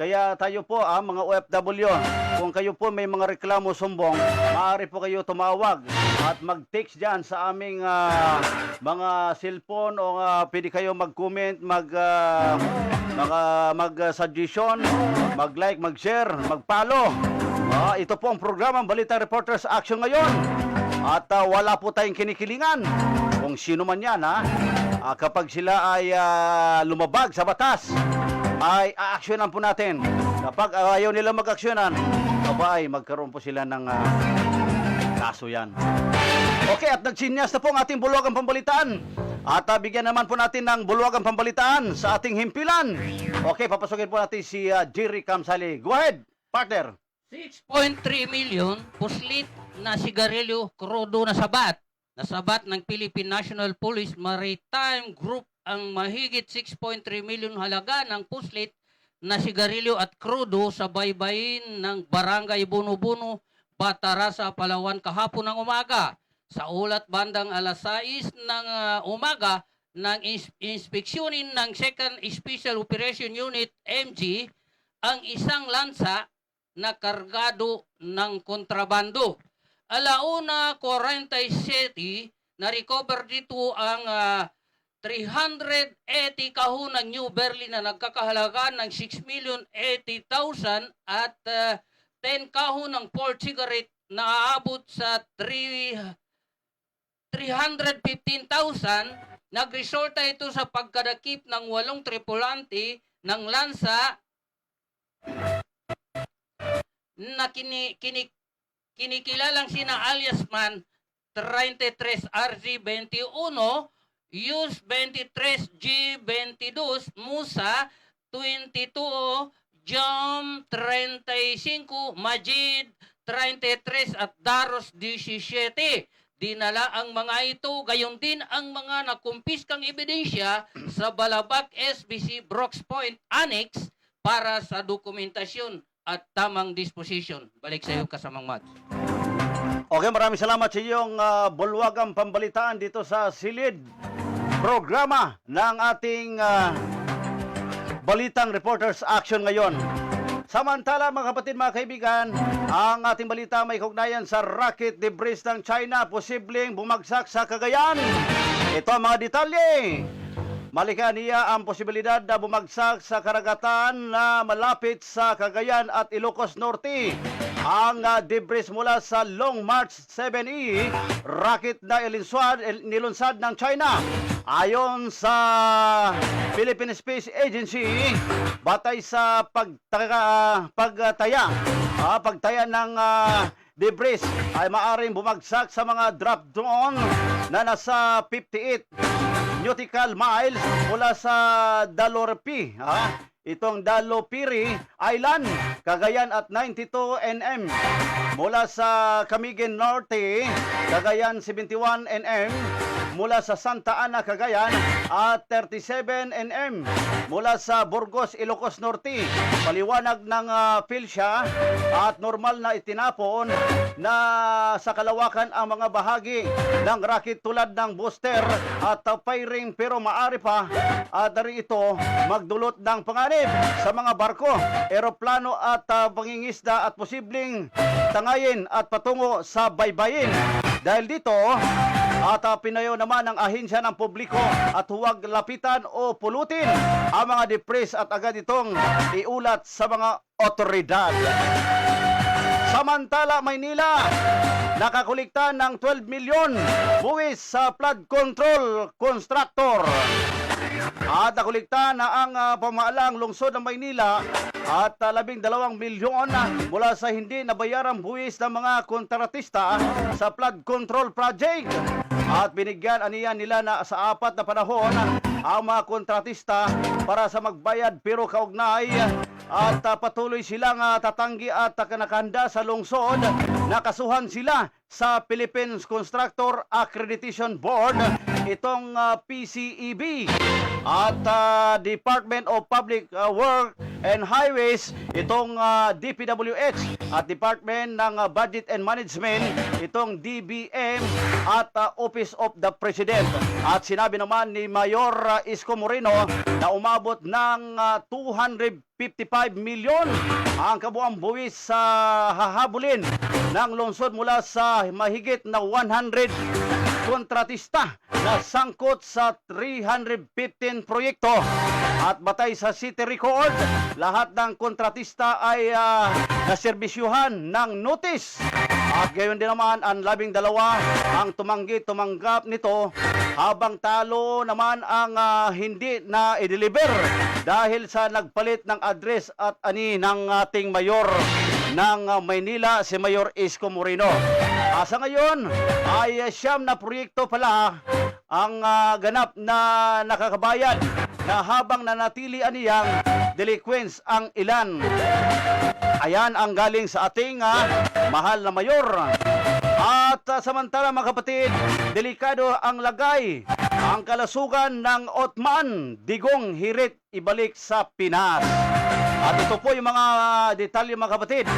Kaya tayo po, mga OFW, kung kayo po may mga reklamo sumbong, maaari po kayo tumawag at mag-text dyan sa aming mga cellphone o pwede kayo mag-comment, mag-suggestion, mag-like, mag-share, mag-follow. Ito po ang programang Balitang Reporters Action ngayon. At wala po tayong kinikilingan kung sino man yan, kapag sila ay lumabag sa batas, ay aaksyonan po natin. Kapag ayaw nila mag-aksyonan, ay magkaroon po sila ng kaso yan. Okay, at nagsinyas na po ang ating Bulwagang Pambalitaan. At bigyan naman po natin ng Bulwagang Pambalitaan sa ating himpilan. Okay, papasukin po natin si Jerry Kamsali. Go ahead, partner. 6.3 million puslit na sigarilyo krudo na sabat. Nasabat ng Philippine National Police Maritime Group ang mahigit 6.3 million halaga ng puslit na sigarilyo at krudo sa baybayin ng Barangay Buno-Buno, Batarasa, Palawan kahapon ng umaga. Sa ulat bandang alas 6 ng umaga ng inspeksyonin ng 2nd Special Operation Unit MG ang isang lansa na kargado ng kontrabando. Alauna 47, na-recover dito ang 380 kahon ng New Berlin na nagkakahalaga ng 6,080,000 at 10 kahon ng port cigarette na aabot sa 315,000. Nagresulta ito sa pagkadakip ng 8 tripulante ng lansa na kinikilalang sina alias Man 33 RG21, Yus 23 G22, Musa 22, Jam 35, Majid 33 at Daros 17. Dinala ang mga ito, gayon din ang mga nakumpiskang ebidensya sa Balabac SBC Brooks Point Annex para sa dokumentasyon at tamang disposition. Balik sa iyo, kasamang Mads. Okay, maraming salamat sa iyong Bulwagang Pambalitaan dito sa silid programa ng ating Balitang Reporters Action ngayon. Samantala, mga kapatid, mga kaibigan, ang ating balita may kaugnayan sa rocket debris ng China, posibleng bumagsak sa Cagayan. Ito ang mga detalye. Malikha niya ang posibilidad na bumagsak sa karagatan na malapit sa Cagayan at Ilocos Norte. Ang debris mula sa Long March 7E rocket na nilunsad ng China. Ayon sa Philippine Space Agency, batay sa pagtaya ng debris ay maaring bumagsak sa mga drop drone na nasa 58 nautical miles mula sa Dalorpi, itong Dalopiri Island, Cagayan at 92 nm. Mula sa Camiguin Norte, Cagayan 71 nm. Mula sa Santa Ana, Cagayan at 37 nm. Mula sa Burgos, Ilocos Norte, paliwanag ng PhilSA at normal na itinapon na sa kalawakan ang mga bahagi ng rocket tulad ng booster at firing, pero maaari pa dari ito magdulot ng panganib sa mga barko, eroplano at pangingisda at posibleng tangayin at patungo sa baybayin. Dahil dito At pinayo naman ng ahensya ng publiko at huwag lapitan o pulutin ang mga depres at agad itong iulat sa mga otoridad. Samantala, Maynila, nakakulikta ng 12 milyon buwis sa flood control contractor. At nakulikta na ang pamahalaang lungsod ng Maynila at 12 milyon mula sa hindi nabayarang buwis ng mga kontratista sa flood control project. At binigyan aniya nila na sa 4 na panahon ang mga kontratista para sa magbayad pero kaugnay at patuloy silang tatanggi at nakahanda sa lungsod. Nakasuhan sila sa Philippines Constructor Accreditation Board, itong PCEB, at Department of Public Work and Highways, itong DPWH, at Department ng Budget and Management, itong DBM, at Office of the President. At sinabi naman ni Mayor Isko Moreno na umabot ng 255 milyon ang kabuang buwis sa hahabulin ng lungsod mula sa mahigit na 100 kontratista na sangkot sa 315 proyekto. At batay sa city record, lahat ng kontratista ay naserbisyuhan ng notice. At gayon din naman ang 12 ang tumanggap nito, habang talo naman ang hindi na i-deliver dahil sa nagpalit ng address at ani ng ating mayor ng Maynila, si Mayor Isko Moreno. Sa ngayon ay 9 na proyekto pala ang ganap na nakakabayad, na habang nanatili aniyang delinquents ang ilan. Ayan ang galing sa ating mahal na mayor. At samantala, mga kapatid, delikado ang lagay, ang kalasugan ng Otman, Digong hirit ibalik sa Pinas. At ito po yung mga detalye, mga kapatid,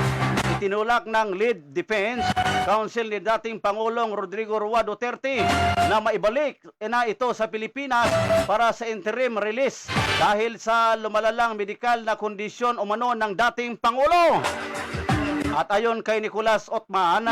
itinulak ng Lead Defense Council ni dating Pangulong Rodrigo Roa Duterte na maibalik na ito sa Pilipinas para sa interim release dahil sa lumalalang medikal na kondisyon umano ng dating Pangulo. At ayon kay Nicolas Otman,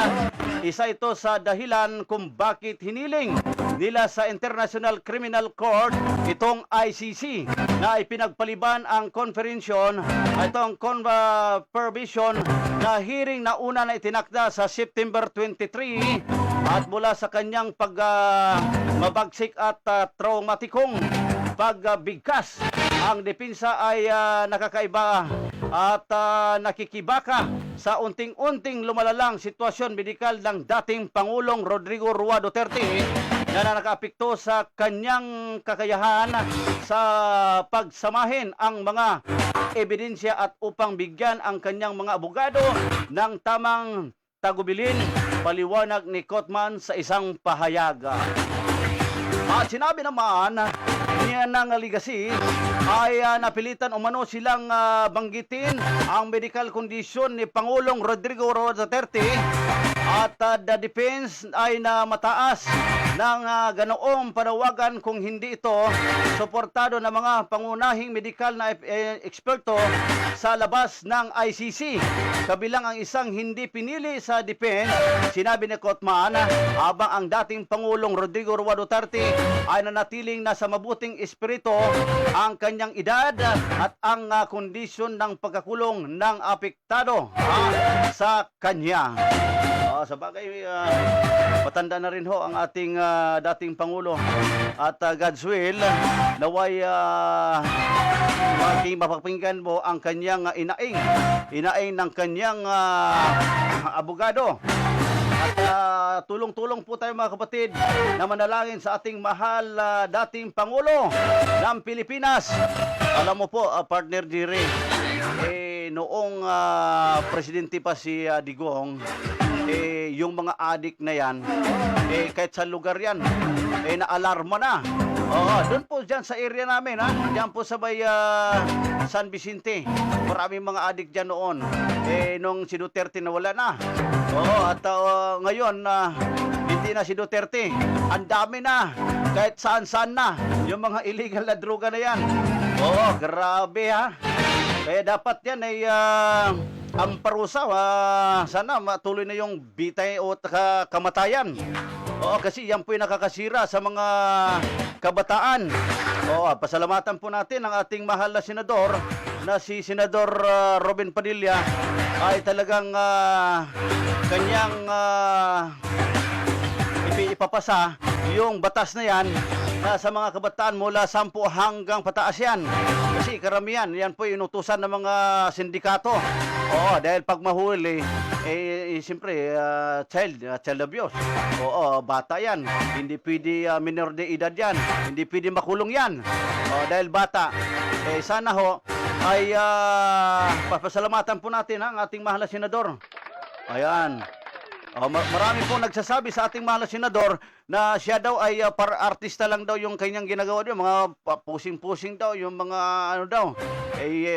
isa ito sa dahilan kung bakit hiniling nila sa International Criminal Court, itong ICC, na ipinagpaliban ang konferensyon, itong conversion na hearing na una na itinakda sa September 23, at mula sa kanyang mabagsik at traumatikong pagbigkas, ang depensa ay nakakaiba at nakikibaka sa unting-unting lumalalang sitwasyon medikal ng dating Pangulong Rodrigo Roa Duterte na nakaapekto sa kanyang kakayahan sa pagsamahin ang mga ebidensya at upang bigyan ang kanyang mga abogado ng tamang tagubilin, paliwanag ni Kotman sa isang pahayag. At sinabi naman niya ng legacy ay napilitan umano silang banggitin ang medical condition ni Pangulong Rodrigo Roa Duterte, at the defense ay na mataas ng ganoong panawagan kung hindi ito suportado ng mga pangunahing medikal na eksperto sa labas ng ICC. Kabilang ang isang hindi pinili sa defense, sinabi ni Kotman, habang ang dating Pangulong Rodrigo Roa Duterte ay nanatiling nasa mabuting espiritu, ang kanyang edad at ang kondisyon ng pagkakulong ng apektado sa kanya. Sa bagay, matanda na rin ho ang ating dating Pangulo, at God's will, naway mapapakinggan mo ang kanyang inaing ng kanyang abogado. At tulong-tulong po tayo, mga kapatid, na manalangin sa ating mahal dating Pangulo ng Pilipinas. Alam mo po, partner Jire, noong presidente pa si Digong, yung mga adik na yan, kahit sa lugar yan, na-alarma na. Doon po dyan sa area namin, dyan po sa may San Vicente, maraming mga adik dyan noon. Nung si Duterte nawala na. At ngayon, hindi na si Duterte. Ang dami na, kahit saan-saan na, yung mga illegal na droga na yan. Grabe ha. Kaya dapat yan ay ang parusa, sana matuloy na yung bitay o kamatayan. Oo, kasi yan po yung nakakasira sa mga kabataan. Oo, pasalamatan po natin ang ating mahal na senador na si Senador Robin Padilla ay talagang kanyang ipapasa yung batas na yan na sa mga kabataan mula 10 hanggang pataas yan. Kasi karamihan, yan po inutusan ng mga sindikato. Oo, dahil pag mahuli, siyempre, child abuse. Oo, bata yan. Hindi pwede minor de edad yan. Hindi pwede makulong yan. Oo, dahil bata. Sana ho, ay papasalamatan po natin ang ating mahal na senador. Ayan. Marami po nagsasabi sa ating mahal na senador na siya daw ay para artista lang daw yung kanyang ginagawa daw, mga pusing-pusing daw, yung mga ano daw.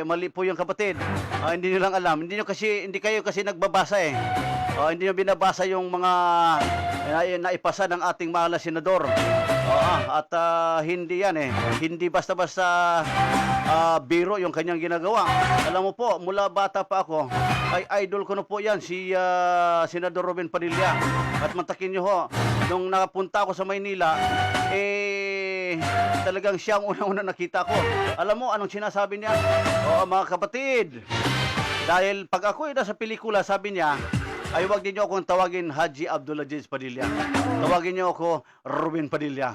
Mali po yung kapatid. Hindi niyo lang alam. Hindi kayo kasi nagbabasa eh. Hindi niyo binabasa yung mga naipasa ng ating mahal na senador. At hindi yan eh. Hindi basta-basta biro yung kanyang ginagawa. Alam mo po, mula bata pa ako, ay idol ko na po yan, si Senador Robin Padilla. At mantakin nyo ho, nung nakapunta ako sa Maynila, talagang siya ang unang-unang nakita ko. Alam mo, anong sinasabi niya? Mga kapatid, dahil pag ako nasa pelikula, sabi niya, ay wag niyo akong tawagin Haji Abdulaziz Padilla. Tawagin niyo ako Robin Padilla.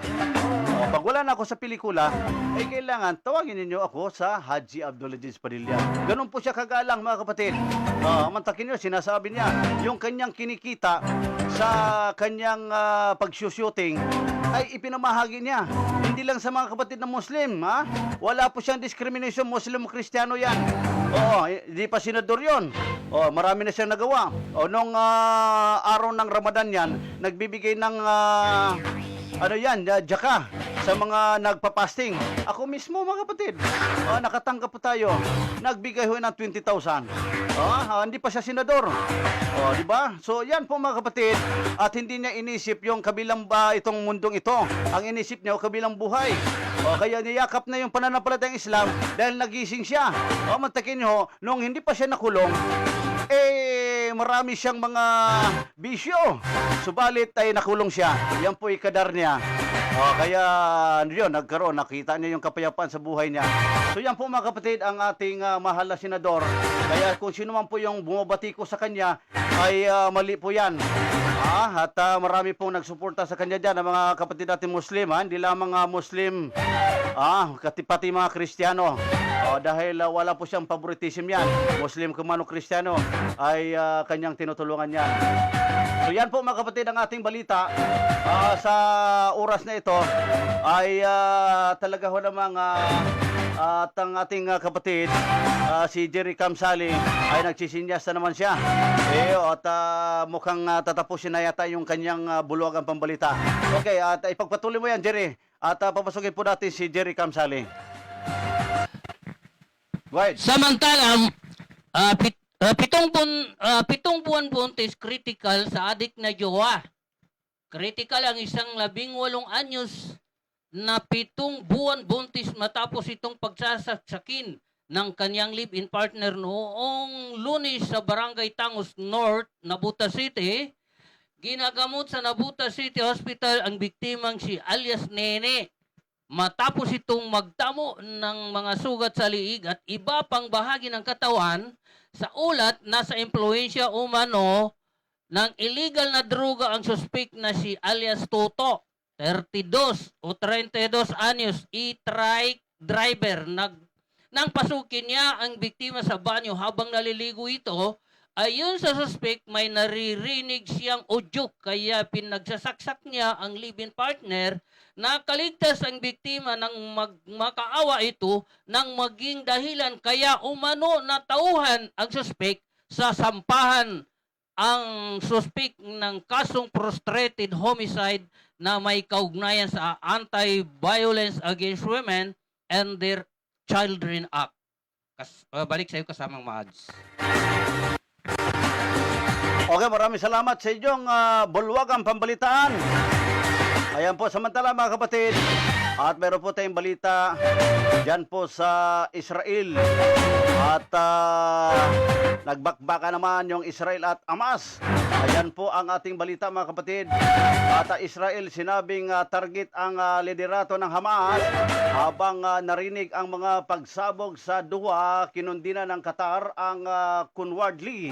Pag wala na ako sa pelikula, ay kailangan tawagin niyo ako sa Haji Abdulaziz Padilla. Ganun po siya kagalang, mga kapatid. Mantakin niyo, sinasabi niya, yung kanyang kinikita sa kanyang pag-shooting ay ipinamahagi niya. Hindi lang sa mga kapatid na Muslim, ha? Wala po siyang discrimination, Muslim o Kristiyano yan. Hindi pa senador yun. Marami na siyang nagawa. Nung araw ng Ramadan yan, nagbibigay ng jaka sa mga nagpa-fasting. Ako mismo, mga kapatid, nakatanggap po tayo. Nagbigay ho ng 20,000. Hindi pa siya senador. Di ba? So yan po, mga kapatid, at hindi niya inisip yung kabilang itong mundong ito. Ang inisip niya kabilang buhay. Kaya niyakap na yung pananampalatayang Islam dahil nagising siya. Mantakin niyo, nung hindi pa siya nakulong, marami siyang mga bisyo. Subalit ay nakulong siya. Yan po ikadar niya. Kaya yun, nakita niya yung kapayapaan sa buhay niya. So yan po, mga kapatid, ang ating mahal na senador. Kaya kung sino man po yung bumabati ko sa kanya, ay mali po yan. At marami pong nagsuporta sa kanya dyan, ang mga kapatid natin Muslim, hindi lang mga Muslim, pati mga Kristiyano. Dahil wala po siyang favoritism yan. Muslim ka man o Kristiyano, ay kanyang tinutulungan yan. So yan po, mga kapatid, ang ating balita. Sa oras na ito, ay talaga ho namang at ang ating kapatid, si Jerry Kamsali, ay nagsisinyas na naman siya. At mukhang tatapusin na yata yung kanyang buluwagang pambalita. Okay, at ipagpatuloy mo yan, Jerry. At papasukin po natin si Jerry Kamsali. Right. Samantalang, pitong buwan buntis critical sa adik na jowa. Critical ang isang 18 anyos na 7 buwan buntis matapos itong pagsasaksakin ng kanyang live-in partner noong Lunes sa Barangay Tangos North, Nabuta City. Ginagamot sa Nabuta City Hospital ang biktimang si alias Nene matapos itong magtamo ng mga sugat sa liig at iba pang bahagi ng katawan. Sa ulat, nasa impluensya umano ng illegal na droga ang suspect na si alias Toto, 32 o 32 anyos, e-trike driver. Nang pasukin niya ang biktima sa banyo habang naliligo ito, ayon sa suspect, may naririnig siyang udyok kaya pinagsasaksak niya ang live-in partner. Nakaligtas ang biktima nang makaawa ito nang maging dahilan kaya umano natauhan ang suspect sa sampahan ang suspect ng kasong frustrated homicide na may kaugnayan sa Anti-Violence Against Women and their Children Act. Balik sa iyo kasamang Mads. Okay, maraming salamat sa inyong bulwagang pambalitaan. Ayan po, samantala, mga kapatid, at meron po tayong balita dyan po sa Israel. At nagbakbaka naman yung Israel at Hamas. Ayan po ang ating balita mga kapatid. At Israel sinabing target ang liderato ng Hamas habang narinig ang mga pagsabog sa Doha, kinundina ng Qatar ang cowardly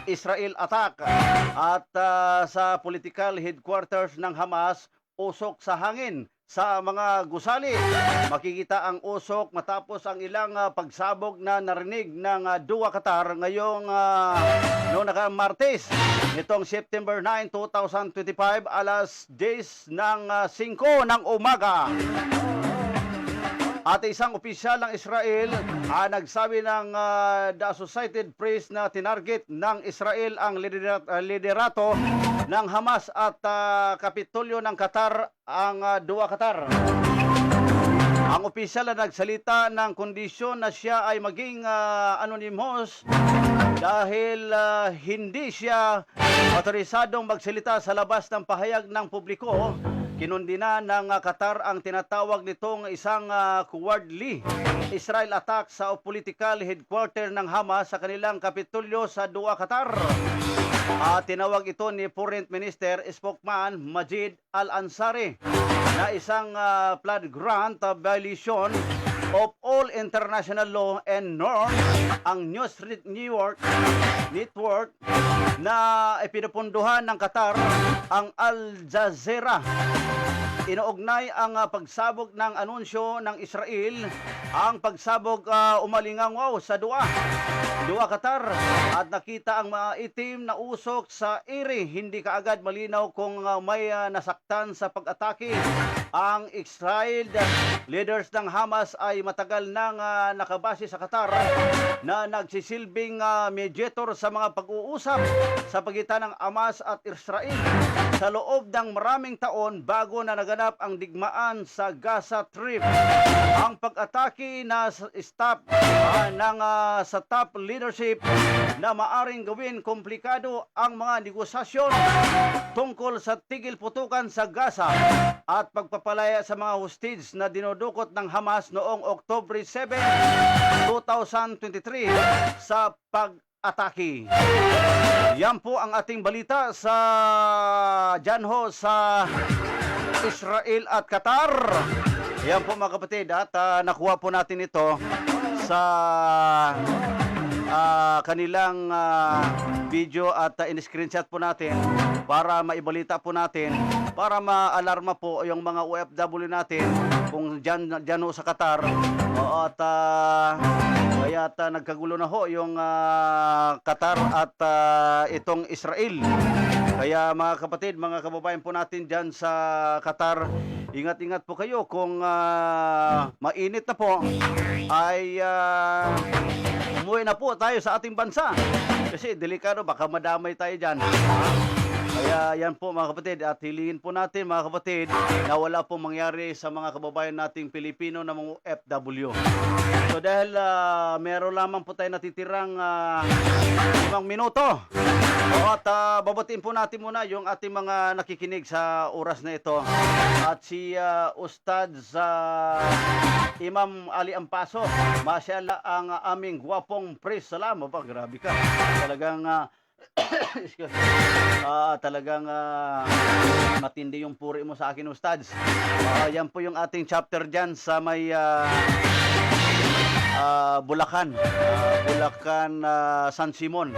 Israel attack. At sa political headquarters ng Hamas, usok sa hangin sa mga gusali. Makikita ang usok matapos ang ilang pagsabog na narinig ng Doha, Qatar ngayong noong Martes. Nitong September 9, 2025, alas 10 ng 5 ng umaga. At isang opisyal ng Israel nagsabi ng The Associated Press na tinarget ng Israel ang liderato ng Hamas at Kapitolyo ng Qatar, ang Doha, Qatar. Ang opisyal na nagsalita ng kondisyon na siya ay maging anonymous dahil hindi siya otorisadong magsalita sa labas ng pahayag ng publiko. Kinundina ng Qatar ang tinatawag nitong isang cowardly Israel attack sa political headquarter ng Hamas sa kanilang kapitolyo sa Doha, Qatar. Tinawag ito ni Foreign Minister spokesman Majid Al-Ansari na isang flagrant violation of all international law and norms. Ang Newsweek Network na ipinapunduhan ng Qatar, ang Al Jazeera, inuugnay ang pagsabog ng anunsyo ng Israel, ang pagsabog umalingaw sa Doha, Qatar, at nakita ang mga itim na usok sa ere. Hindi kaagad malinaw kung may nasaktan sa pag-atake. Ang exiled leaders ng Hamas ay matagal nang nakabase sa Qatar na nagsisilbing mediator sa mga pag-uusap sa pagitan ng Hamas at Israel sa loob ng maraming taon bago na naganap ang digmaan sa Gaza Strip. Ang pag-atake na staff sa top leadership na maaring gawin komplikado ang mga negosasyon tungkol sa tigil putukan sa Gaza at pagpapalaya sa mga hostage na dinudukot ng Hamas noong October 7, 2023 sa pag-atake. Yan po ang ating balita sa Janho sa Israel at Qatar. Yan po mga kapatid, at nakuha po natin ito sa kanilang video at in-screenshot po natin para maibalita po natin, para ma-alarma po yung mga OFW natin kung dyan ho sa Qatar. At kaya nagkagulo na ho yung Qatar at itong Israel. Kaya mga kapatid, mga kababayan po natin dyan sa Qatar, ingat-ingat po kayo kung mainit na po ay umuwi na po tayo sa ating bansa. Kasi delikado, baka madamay tayo dyan. Kaya yan po mga kapatid, at hilingin po natin mga kapatid na wala po mangyari sa mga kababayan nating Pilipino na mga FW. So dahil meron lamang po tayo natitirang 5 minuto. At babatiin po natin muna yung ating mga nakikinig sa oras na ito. At si Ustad sa Imam Ali Ampaso, masyaallah ang aming gwapong praise. Salam, grabe ka. Talagang talagang matindi yung puri mo sa akin, Ustads. Yan po yung ating chapter dyan sa may Bulacan, San Simon.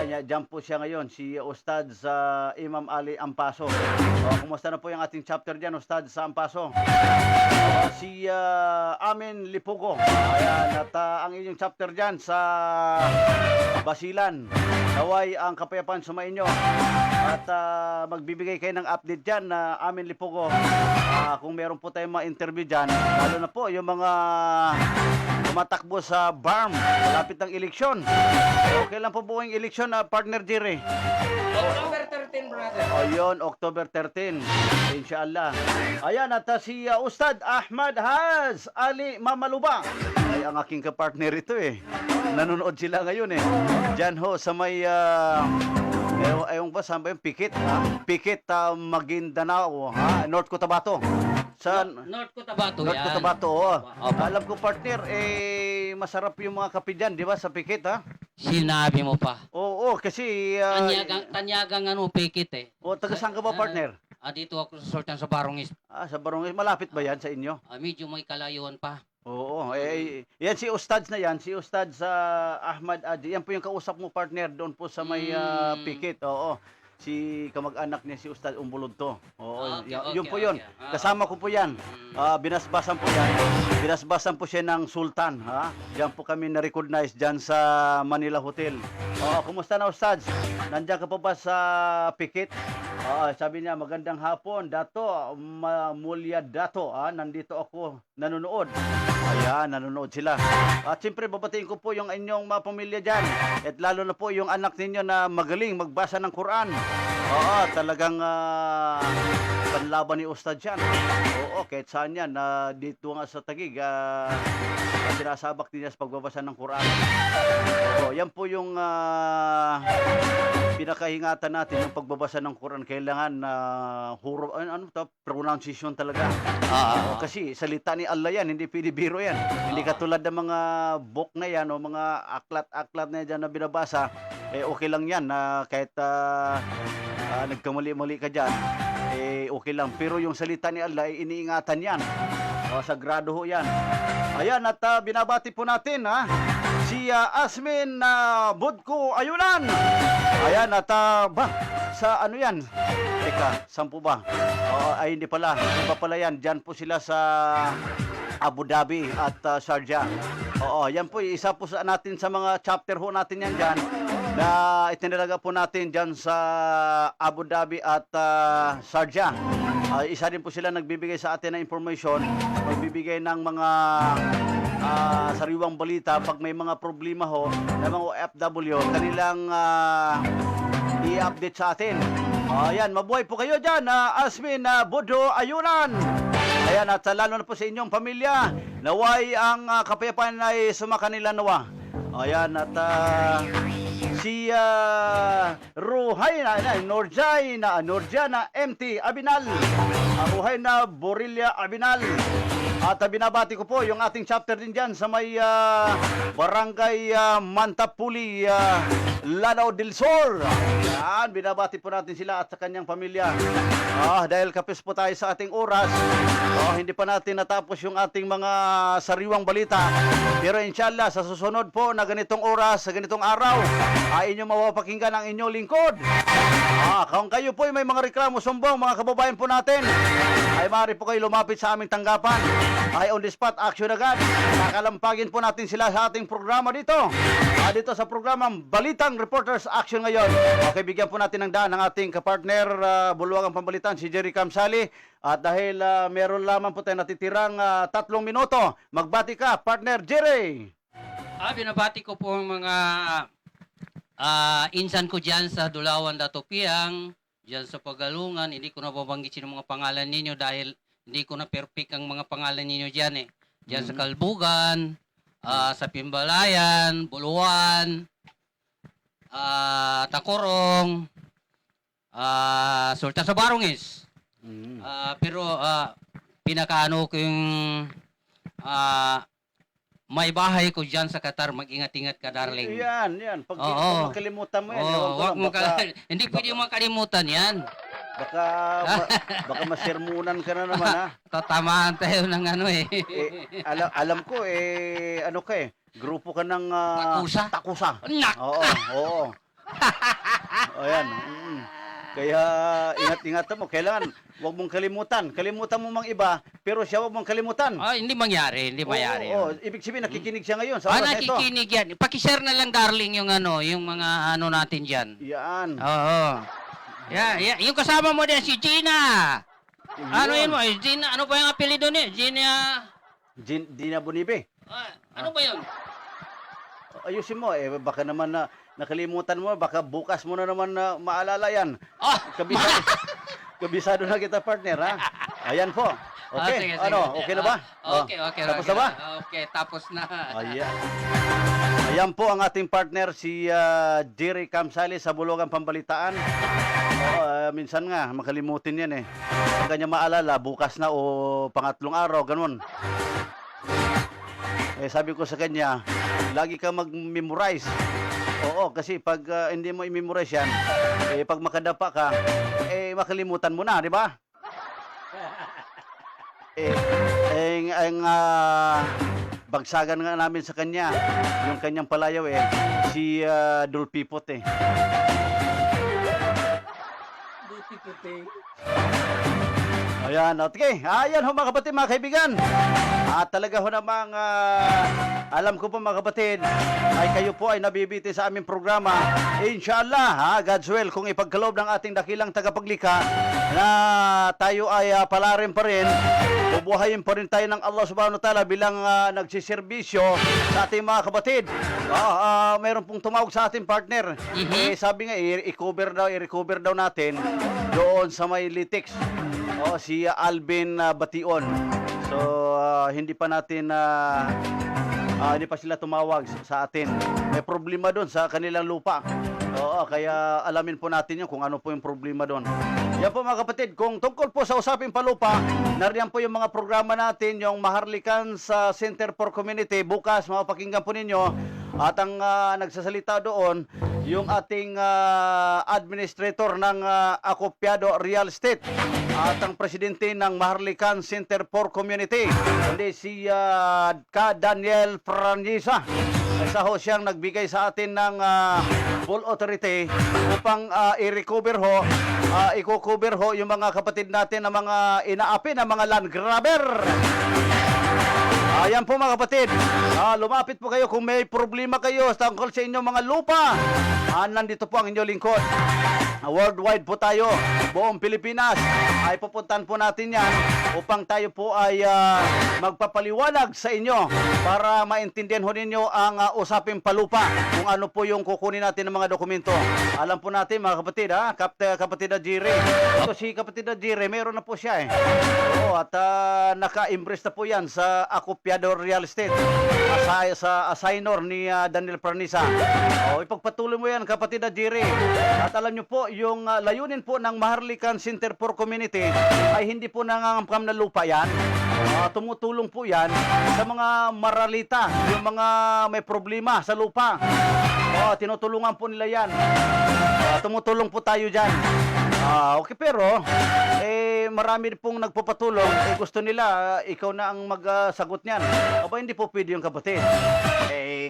Diyan po siya ngayon, si Ustad sa Imam Ali Ampaso. Kumusta na po yung ating chapter dyan, Ustad sa Ampaso? Si Amin Lipugo. Ayan, at ang inyong chapter dyan sa Basilan. Naway ang kapayapaan sumainyo. At magbibigay kayo ng update dyan na Amin Lipugo. Kung meron po tayong ma-interview dyan, lalo na po yung mga tumatakbo sa BARM, malapit ng eleksyon. Okay lang po buong eleksyon na partner Jerry. October 13, brother. Ayun, October 13. Inshallah. Ayan, at si Ustad Ahmad Haz Ali Mamaluba. Ay, ang aking kapartner ito eh. Nanonood sila ngayon eh. Diyan ho sa may ayong ba saan ba yung Pikit? Pikit Maguindanao, North Cotabato. Sa North Cotabato North yan. Cotabato, Opo. Alam ko partner, masarap yung mga kape dyan, di ba, sa Pikit, ha? Sinabi mo pa. Oo, kasi... Tanyagang ano, pikit eh. taga saan ka ba, partner? Dito ako sa Sultan sa Barongis. Sa Barangay. Malapit ba yan sa inyo? Medyo may kalayuan pa. Oo, yan si Ustads na yan, si Ustads Ahmad Adi. Yan po yung kausap mo, partner, doon po sa may pikit. Oo. Si kamag-anak niya si Ustad Umbulod to. Oo, yun po yun. Kasama ko po yan. Binasbasan po yan. Binasbasan po siya ng Sultan, ha? Diyan po kami na-recognize diyan sa Manila Hotel. Kumusta na, Ustads? Nandiyan ka pa ba sa pikit? Sabi niya, magandang hapon, Dato, Mulya Dato, nandito ako, nanonood. Ayan, nanonood sila. At siyempre, babatiin ko po yung inyong mga pamilya dyan. At lalo na po yung anak ninyo na magaling magbasa ng Quran. Talagang panlaban ni Ustad yan. Kahit saan yan, dito nga sa Taguig, sinasabak din niya sa pagbabasa ng Quran. Yan po yung pinakahingatan natin, yung pagbabasa ng Quran. Kailangan pronunciation talaga. Kasi salita ni Allah yan, hindi pinibiro yan. Hindi katulad ng mga book na yan o mga aklat-aklat na yan na binabasa, okay lang yan. Kahit nagkamali-mali ka dyan, okay lang. Pero yung salita ni Allah, iniingatan yan. Sagrado ho yan. Ayan, at binabati po natin, si Asmin Budko Ayunan. Ayan, at sa ano yan? Teka, saan po ba? Ay, hindi pala. Iba pala yan. Diyan po sila sa Abu Dhabi at Sharjah. Yan po, isa po natin sa mga chapter ho natin yan dyan na itinalaga po natin dyan sa Abu Dhabi at Sharjah. Isa din po sila nagbibigay sa atin ng information, magbibigay ng mga sariwang balita pag may mga problema ho ng mga OFW, kanilang i-update sa atin. Ayan, mabuhay po kayo dyan, Asmin Budko Ayunan. Ayan, at lalo na po sa inyong pamilya, naway ang kapayapaan ay sumakanila nawa. Ayan, at si Ruhayna Nurjana MT Abinal, Ruhayna Borilla Abinal. At binabati ko po yung ating chapter din dyan sa may Barangay Mantapuli, Lanao del Sur. Yan, binabati po natin sila at sa kanyang pamilya. Dahil kapis po tayo sa ating oras, hindi pa natin natapos yung ating mga sariwang balita. Pero inshallah, sa susunod po na ganitong oras, sa ganitong araw, ay inyong mapapakinggan ang inyong lingkod. Kung kayo po ay may mga reklamo sumbong, mga kababayan po natin, ay maaari po kayo lumapit sa aming tanggapan. Ay on the spot, action agad. Kakalampagin po natin sila sa ating programa dito. Dito sa programang Balitang Reporters Action ngayon. Okay, bigyan po natin ng daan ng ating kapartner, Bulwagang Pambalitan, si Jerry Kamsali. At dahil meron lamang po tayo natitirang 3 minuto, magbati ka, partner Jerry. Binabati ko po ang mga insan ko dyan sa Dulawan, Datopiang, dyan sa Pagalungan. Hindi ko na babanggit yung mga pangalan ninyo dahil hindi ko na perfect ang mga pangalan ninyo dyan eh. Dyan sa Kalbugan, sa Pimbalayan, Buluan, Tacorong, Sultan sa Barongis. Pero pinakaano ko yung may bahay ko dyan sa Qatar, mag-ingat-ingat ka, darling. Yan. Pag makalimutan mo yan. Hindi pwede makalimutan yan. Baka masermunan ka na naman, ha? Tatamaan tayo ng ano eh. Alam ko, ano ka grupo ka ng... Takusa. Nak! Oo. Ayan. Kaya ingat-ingat mo. Kailangan, huwag mong kalimutan. Kalimutan mo mang iba, pero siya huwag mong kalimutan. Hindi mangyari. Ibig sabihin, nakikinig siya ngayon. Sa oras na ito. Nakikinig yan. Pakishare na lang, darling, yung mga ano natin dyan. Yan. Oo. Yung kasama mo din, si Gina. Ano yun mo? Gina, ano ba yung apelido niya? Gina Bonibe. Ano ba yun? Ayusin mo, baka naman na nakalimutan mo, baka bukas mo na naman na maalala yan. Kabisado na kita, partner, ha? Ayan po. Okay, sige. Okay na ba? Okay. Tapos na ba? Okay, tapos na. Ayan po ang ating partner, si Jerry Kamsali sa Bulwagang Pambalitaan. Minsan nga, makalimutin yan eh. Pag kanya maalala, bukas na o pangatlong araw, ganun. Sabi ko sa kanya, lagi ka mag-memorize. Oo, kasi pag hindi mo i-memorize yan, pag makadapa ka, makalimutan mo na, di ba? Bagsagan nga namin sa kanya, yung kanyang palayaw si Dulpipot Ayan, okay. Ayan ho mga kapatid, mga kaibigan. At talaga ho namang alam ko po mga kapatid, ay kayo po ay nabibiti sa aming programa. Inshallah, God's will, kung ipagkaloob ng ating dakilang tagapaglikha na tayo ay palarin pa rin, bubuhayin pa rin tayo ng Allah subhanahu wa ta'ala bilang nagsiservisyo sa ating mga kapatid. Mayroon pong tumawag sa ating partner. Sabi nga, i-recover daw natin doon sa may Litix. Si Alvin Bation. So, hindi pa natin hindi pa sila tumawag sa atin. May problema doon sa kanilang lupa. Kaya alamin po natin yun kung ano po yung problema doon. Yan po mga kapatid, kung tungkol po sa usaping palupa, nariyan po yung mga programa natin, yung Maharlikan sa Center for Community. Bukas, mapakinggan po ninyo. At ang nagsasalita doon, yung ating administrator ng Acopiado Real Estate at ang presidente ng Maharlikan Center for Community, kundi si Daniel Franisa. Isa ho siyang nagbigay sa atin ng full authority upang i-recover ho, i-cover ho yung mga kapatid natin na mga inaapi na mga land grabber. Ayan po mga kapatid, lumapit po kayo kung may problema kayo tungkol sa inyong mga lupa. Nandito po ang inyong lingkod. Worldwide po tayo, buong Pilipinas, ay pupuntahan po natin yan upang tayo po ay magpapaliwanag sa inyo para maintindihan ho ninyo ang usaping palupa, kung ano po yung kukunin natin ng mga dokumento. Alam po natin mga kapatid, kapatid na Jire. Ito si kapatid na Jire, meron na po siya at naka-impress na po yan sa Acopiado Real Estate sa assignor ni Daniel Franisa. Ipagpatuloy mo yan kapatid na Jire. At alam nyo po, yung layunin po ng Maharlikan Center for Community ay hindi po nangangamkam na lupa yan. Tumutulong po yan sa mga maralita, yung mga may problema sa lupa. Tinutulungan po nila yan. Tumutulong po tayo dyan. Okay, pero marami pong nagpapatulong. Gusto nila ikaw na ang magsagot niyan. Hindi po pwede yung kapatid.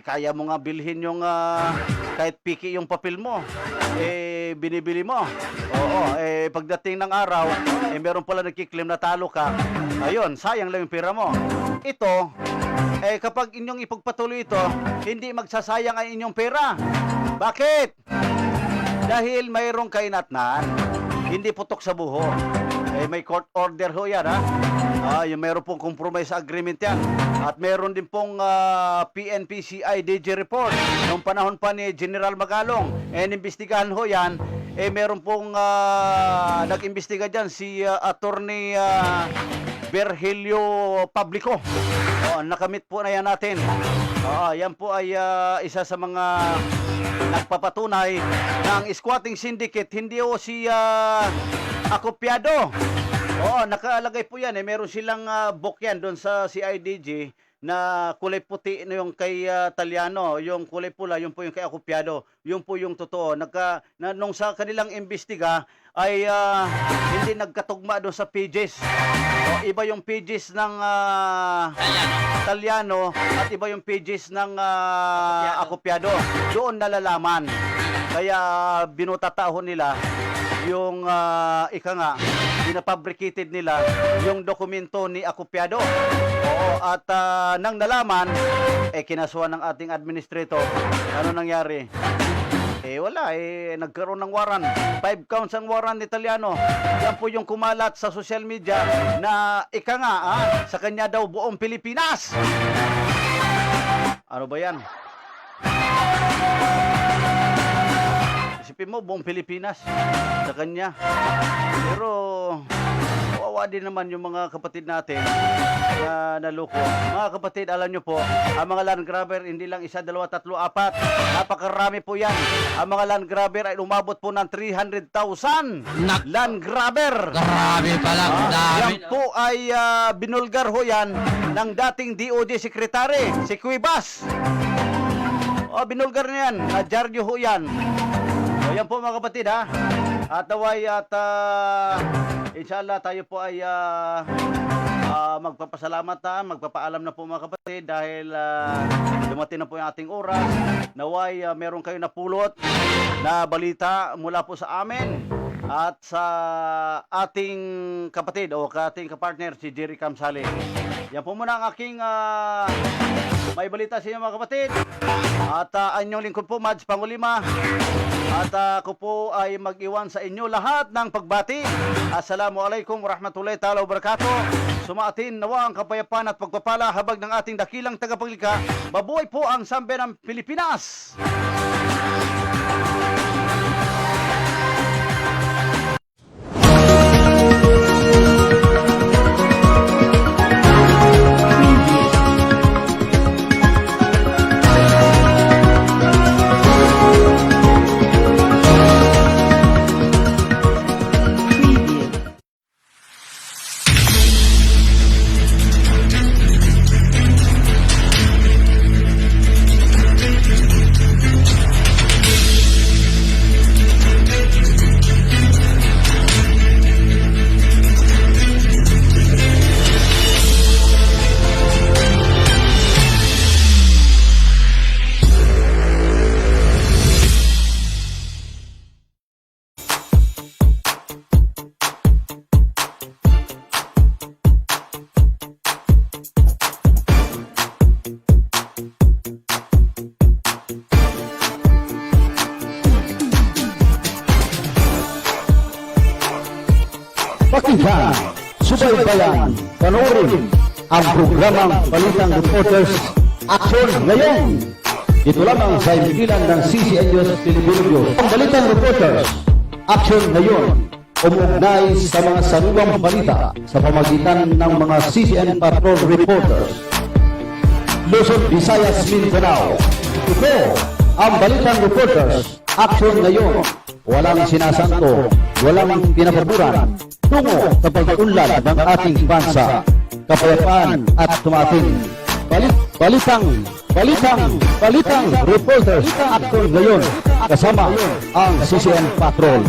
Kaya mo nga bilhin yung kahit piki yung papel mo. Binibili mo. Pagdating ng araw, meron pala nagkiklaim na talo ka. Ayun, sayang lang yung pera mo. Ito, kapag inyong ipagpatuloy ito, hindi magsasayang ang inyong pera. Bakit? Dahil mayroong kainatnan, hindi putok sa buho. May court order ho yan, yung meron pong compromise agreement yan. At meron din pong PNP-CI DG report noong panahon pa ni General Magalong. Inimbestigahan ho yan. Meron pong nag-imbestiga dyan si Attorney Virgilio Publico. Nakamit po na yan natin. Yan po ay isa sa mga nagpapatunay ng squatting syndicate. Hindi ho si Acopiado. Nakalagay po yan. Meron silang book yan doon sa CIDG na kulay puti na yung kay Taliano, yung kulay pula, yung po yung kay Acopiado. Yung po yung totoo. Nung sa kanilang imbestiga ay hindi nagkatugma doon sa pages. Iba yung pages ng Taliano at iba yung pages ng Acopiado. Doon nalalaman. Kaya binutatahon nila yung pinafabricated nila yung dokumento ni Acopiado. At nang nalaman, kinasuhan ng ating administrator. Ano nangyari? Wala, nagkaroon ng waran. 5 counts ang waran ni Taliano. Yan po yung kumalat sa social media na sa kanya daw buong Pilipinas. Ano ba yan? Isipin mo, buong Pilipinas sa kanya. Pero kawawa din naman yung mga kapatid natin na naloko. Mga kapatid, alam nyo po, ang mga land grabber, hindi lang 1, 2, 3, 4. Napakarami po yan. Ang mga land grabber ay umabot po ng 300,000 land grabber. Grabe pala, dami. Yan po ay binulgar ho yan ng dating DOJ Secretary, si Cuevas. Binulgar niya yan, Jardio ho yan. So yan po mga kapatid ha. At naway at inshallah tayo po ay magpapasalamat na, magpapaalam na po mga kapatid dahil dumating na po yung ating oras. Naway meron kayo napulot na balita mula po sa amin at sa ating kapatid o ating kapartner si Jerry Kamsali. Yan po muna ang aking may balita sa inyo mga kapatid. At anyong lingkod po, Mads Pangulima. At ako po ay mag-iwan sa inyo lahat ng pagbati. Assalamualaikum warahmatullahi ta'ala wabarakatuh. Sumaatin nawa ang kapayapaan at pagpapala habag ng ating dakilang tagapaglikha. Mabuhay po ang sambe ng Pilipinas! Pakinggan, subaybayan, panoorin ang programang Balitang Reporters Action Ngayon. Ito lamang sa impilan ng CCN News Filipino. Ang Balitang Reporters Action Ngayon, umuugnay sa mga sariwang balita sa pamagitan ng mga CCN Patrol Reporters. Luzon, Visayas, Mindanao. Ito ang Balitang Reporters Action Ngayon. Walang sinasanto, walang pinapaburan tungo sa pag-unlad ng ating bansa, kapayapaan at tumating. Balitang Reporters Action Ngayon kasama ang CCN Patrol.